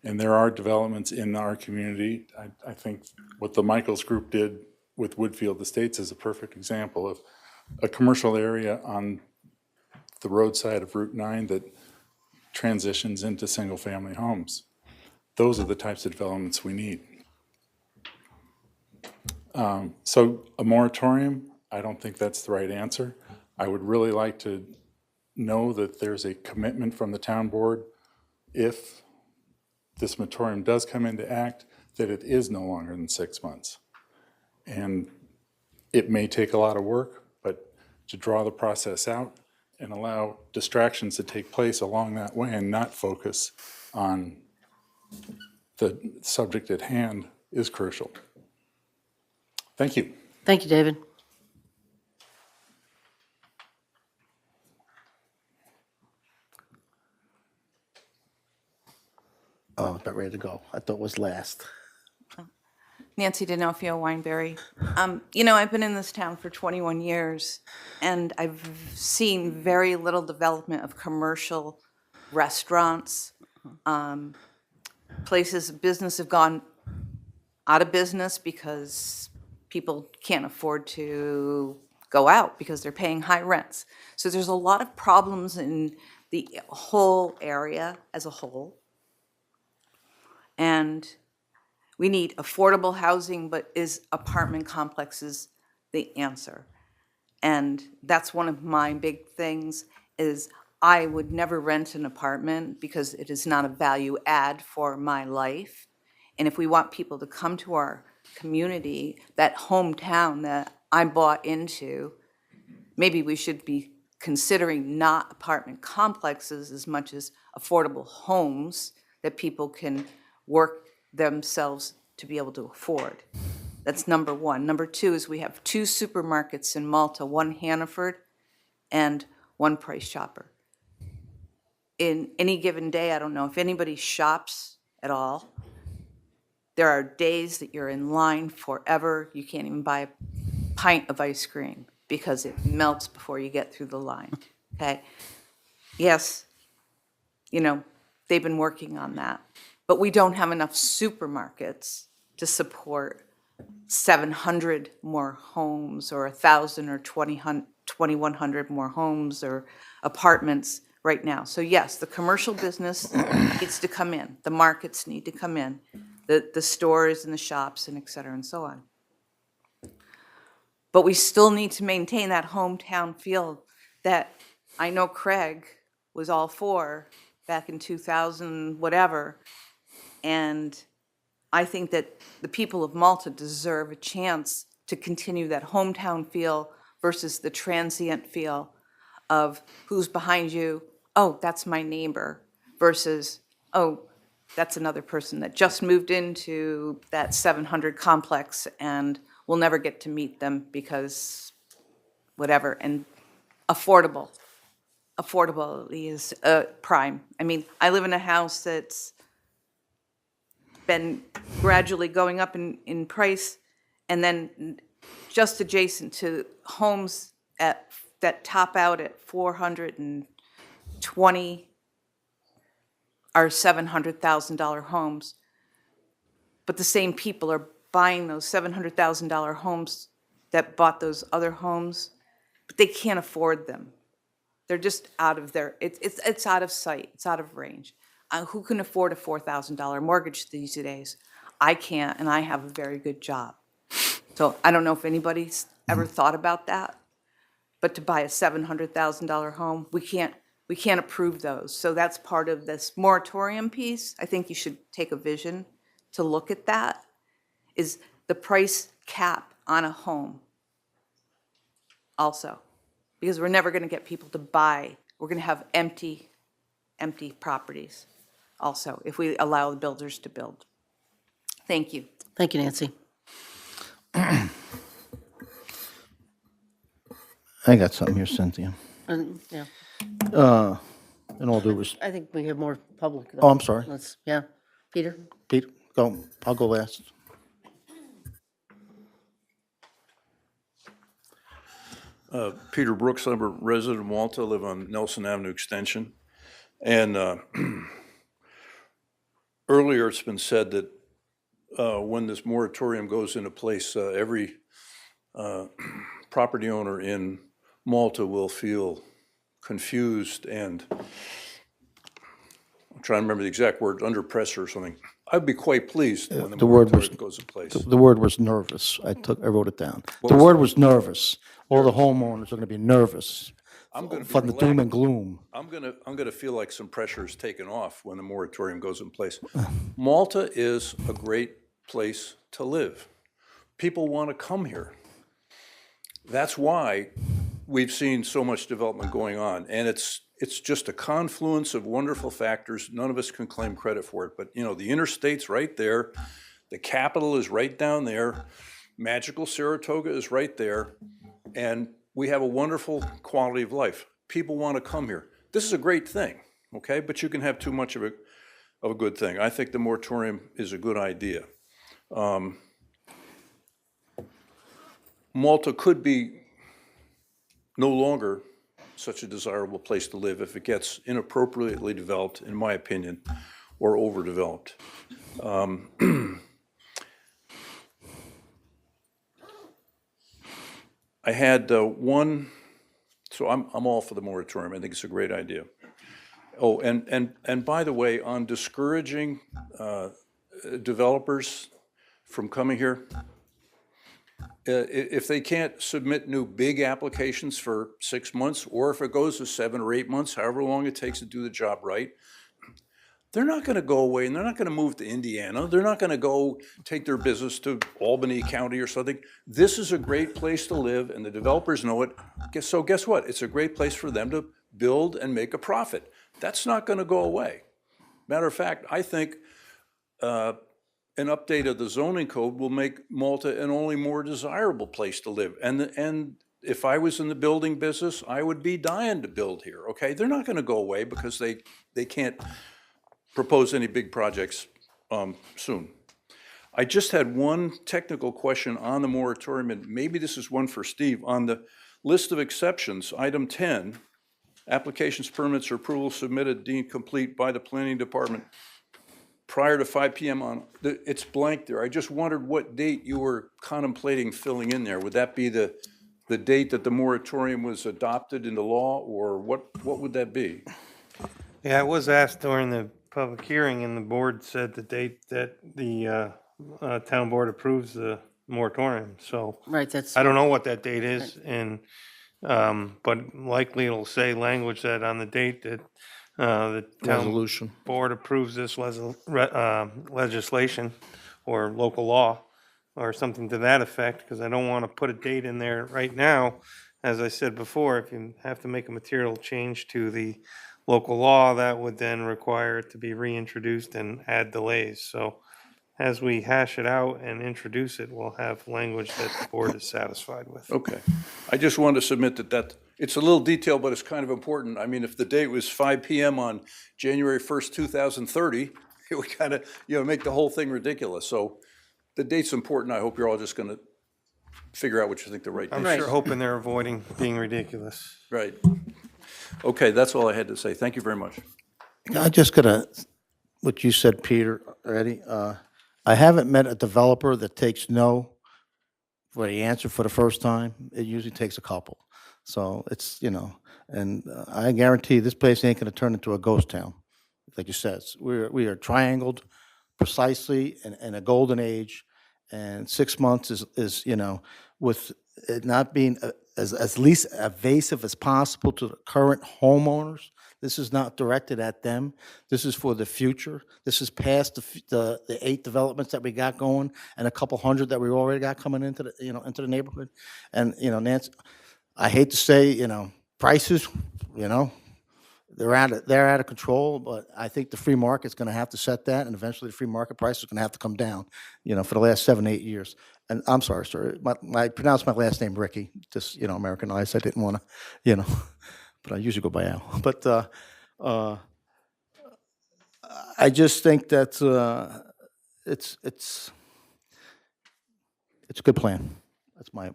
And there are developments in our community. I think what the Michaels Group did with Woodfield Estates is a perfect example of a commercial area on the roadside of Route 9 that transitions into single-family homes. Those are the types of developments we need. So a moratorium, I don't think that's the right answer. I would really like to know that there's a commitment from the town board, if this moratorium does come into act, that it is no longer than 6 months. And it may take a lot of work, but to draw the process out and allow distractions to take place along that way and not focus on the subject at hand is crucial. Thank you. Thank you, David. Oh, about ready to go. I thought it was last. Nancy D'Onofrio, Wineberry. I've been in this town for 21 years, and I've seen very little development of commercial restaurants. Places, business have gone out of business because people can't afford to go out because they're paying high rents. So there's a lot of problems in the whole area as a whole. And we need affordable housing, but is apartment complexes the answer? And that's one of my big things, is I would never rent an apartment because it is not a value add for my life. And if we want people to come to our community, that hometown that I bought into, maybe we should be considering not apartment complexes as much as affordable homes that people can work themselves to be able to afford. That's number one. Number two is we have 2 supermarkets in Malta, one Hannaford and one Price Chopper. In any given day, I don't know if anybody shops at all. There are days that you're in line forever. You can't even buy a pint of ice cream because it melts before you get through the line, okay? Yes, they've been working on that. But we don't have enough supermarkets to support 700 more homes or 1,000 or 2,100 more homes or apartments right now. So yes, the commercial business needs to come in. The markets need to come in. The stores and the shops and et cetera and so on. But we still need to maintain that hometown feel that I know Craig was all for back in 2000, whatever. And I think that the people of Malta deserve a chance to continue that hometown feel versus the transient feel of who's behind you, oh, that's my neighbor, versus, oh, that's another person that just moved into that 700 complex and we'll never get to meet them because whatever, and affordable. Affordability is prime. I mean, I live in a house that's been gradually going up in price, and then just adjacent to homes that top out at 420 are $700,000 homes. But the same people are buying those $700,000 homes that bought those other homes, but they can't afford them. They're just out of their, it's out of sight, it's out of range. Who can afford a $4,000 mortgage these days? I can't, and I have a very good job. So I don't know if anybody's ever thought about that, but to buy a $700,000 home, we can't approve those. So that's part of this moratorium piece. I think you should take a vision to look at that, is the price cap on a home also. Because we're never gonna get people to buy. We're gonna have empty properties also, if we allow the builders to build. Thank you. Thank you, Nancy. I got something here, Cynthia. Yeah, In all due respect. I think we have more public. though. Oh, I'm sorry. Yeah, Peter? Pete, go. I'll go last. Peter Brooks, I'm a resident of Malta, live on Nelson Avenue Extension. And earlier it's been said that when this moratorium goes into place, every property owner in Malta will feel confused and, I'm trying to remember the exact word, under pressure or something. I'd be quite pleased when the moratorium goes in place. The word was nervous. I wrote it down. The word was nervous. All the homeowners are going to be nervous I'm gonna be from the doom and relaxed. gloom. I'm gonna feel like some pressure is taken off when the moratorium goes in place. Malta is a great place to live. People want to come here. That's why we've seen so much development going on, and it's just a confluence of wonderful factors. None of us can claim credit for it, but the interstate's right there, the capital is right down there, magical Saratoga is right there, and we have a wonderful quality of life. People want to come here. This is a great thing, okay? But you can have too much of a good thing. I think the moratorium is a good idea. Malta could be no longer such a desirable place to live if it gets inappropriately developed, in my opinion, or overdeveloped. I had one, so I'm all for the moratorium. I think it's a great idea. Oh, and by the way, on discouraging developers from coming here, if they can't submit new big applications for 6 months, or if it goes to 7 or 8 months, however long it takes to do the job right, they're not going to go away and they're not going to move to Indiana. They're not going to go take their business to Albany County or something. This is a great place to live and the developers know it. So guess what? It's a great place for them to build and make a profit. That's not going to go away. Matter of fact, I think an update of the zoning code will make Malta an only more desirable place to live. And if I was in the building business, I would be dying to build here, okay? They're not going to go away because they can't propose any big projects soon. I just had one technical question on the moratorium, and maybe this is one for Steve. On the list of exceptions, item 10, applications, permits, or approvals submitted deemed complete by the planning department prior to 5 p.m. on, it's blank there. I just wondered what date you were contemplating filling in there. Would that be the date that the moratorium was adopted into law, or what would that be? Yeah, it was asked during the public hearing, and the board said the date that the town board approves the moratorium. So Right, that's, I don't know what that date is, and but likely it'll say language that on the date that the town Resolution. board approves this legislation or local law or something to that effect, because I don't want to put a date in there right now as I said before, if you have to make a material change to the local law, that would then require it to be reintroduced and add delays. So as we hash it out and introduce it, we'll have language that the board is satisfied with. Okay. I just wanted to submit that it's a little detail, but it's kind of important. I mean, if the date was 5 PM on January 1st, 2030, it would kind of, make the whole thing ridiculous. So the date's important. I hope you're all just going to figure out what you think the right date I'm is. sure hoping they're avoiding being ridiculous. Right. Okay, that's all I had to say. Thank you very much. I just gonna, what you said, Peter, already, I haven't met a developer that takes no for the answer for the first time. It usually takes a couple. So it's, and I guarantee this place ain't gonna turn into a ghost town. Like you said, we are triangled precisely in a golden age. And 6 months is, with it not being as least evasive as possible to the current homeowners. This is not directed at them. This is for the future. This is past the 8 developments that we got going and a couple hundred that we already got coming into the, into the neighborhood. And, Nancy, I hate to say, prices, they're out of control, but I think the free market's gonna have to set that, and eventually the free market price is gonna have to come down, for the last 7, 8 years. And I'm sorry, sir, I pronounced my last name Ricky, just, Americanized. I didn't wanna, but I usually go by Al. But, I just think that, it's a good plan. That's my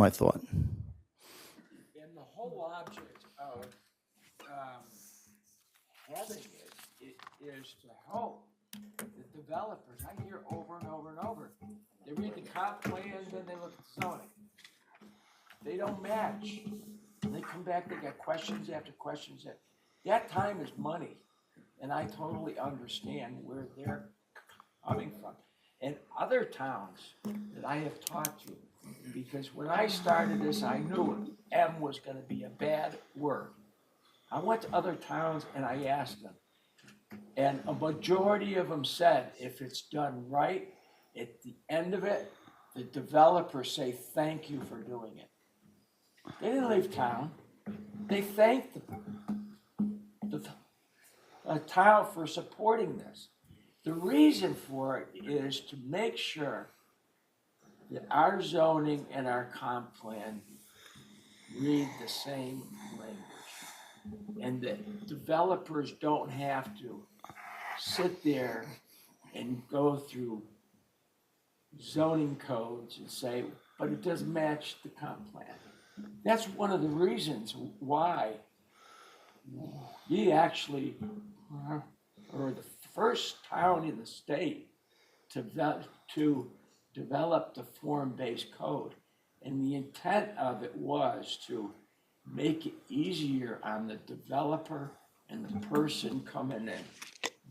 thought. And the whole object of having it is to help the developers. I hear over and over and over. They read the comp plan, then they look at the zoning. They don't match. And they come back, they got questions after questions. That time is money. And I totally understand where they're coming from. And other towns that I have talked to, because when I started this, I knew M was gonna be a bad word. I went to other towns and I asked them, and a majority of them said, if it's done right, at the end of it, the developers say, thank you for doing it. They didn't leave town. They thanked the town for supporting this. The reason for it is to make sure that our zoning and our comp plan read the same language. And that developers don't have to sit there and go through zoning codes and say, but it doesn't match the comp plan. That's one of the reasons why we actually are the first town in the state to develop the form-based code. And the intent of it was to make it easier on the developer and the person coming in.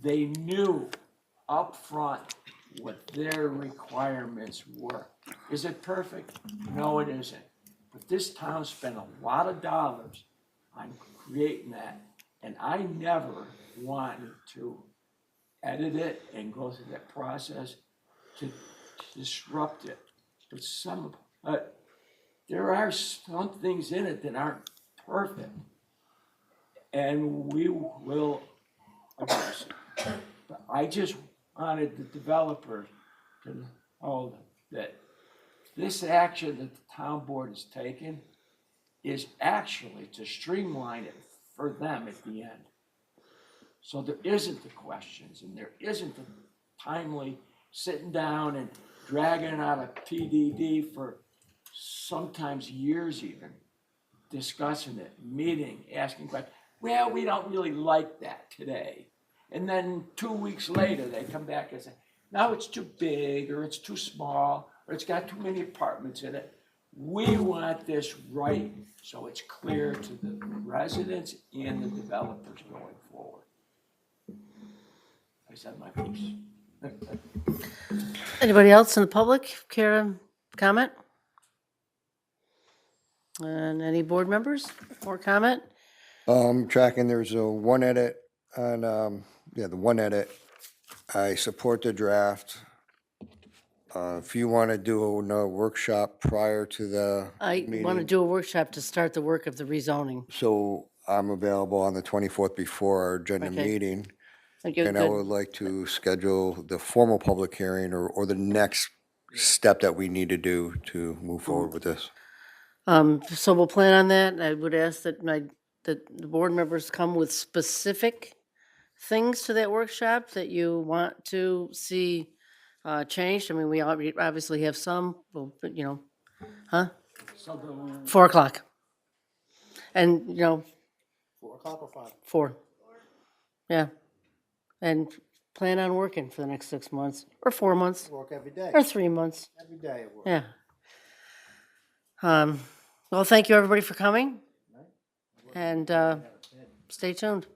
They knew upfront what their requirements were. Is it perfect? No, it isn't. But this town spent a lot of dollars on creating that, and I never wanted to edit it and go through that process to disrupt it. But there are some things in it that aren't perfect, and we will address it. But I just wanted the developer to know that this action that the town board has taken is actually to streamline it for them at the end. So there isn't the questions and there isn't the timely sitting down and dragging out a PDD for sometimes years even, discussing it, meeting, asking questions. Well, we don't really like that today. And then 2 weeks later, they come back and say, no, it's too big, or it's too small, or it's got too many apartments in it. We want this right so it's clear to the residents and the developers going forward. I said my piece. Anybody else in the public care to comment? And any board members or comment? Tracking, there's a one edit on, the one edit. I support the draft. If you want to do another workshop prior to the I want to meeting, do a workshop to start the work of the rezoning. so I'm available on the 24th before our agenda Okay. meeting. Okay, And I good. would like to schedule the formal public hearing or the next step that we need to do to move forward with this. So we'll plan on that. I would ask that that the board members come with specific things to that workshop that you want to see changed. I mean, we obviously have some, well, but, you know, huh? 4 o'clock. And, you know, 4 o'clock or 5? 4. Yeah. And plan on working for the next 6 months, or 4 months, Work every day. or 3 months. Every day at work. Yeah. Well, thank you, everybody, for coming. And stay tuned.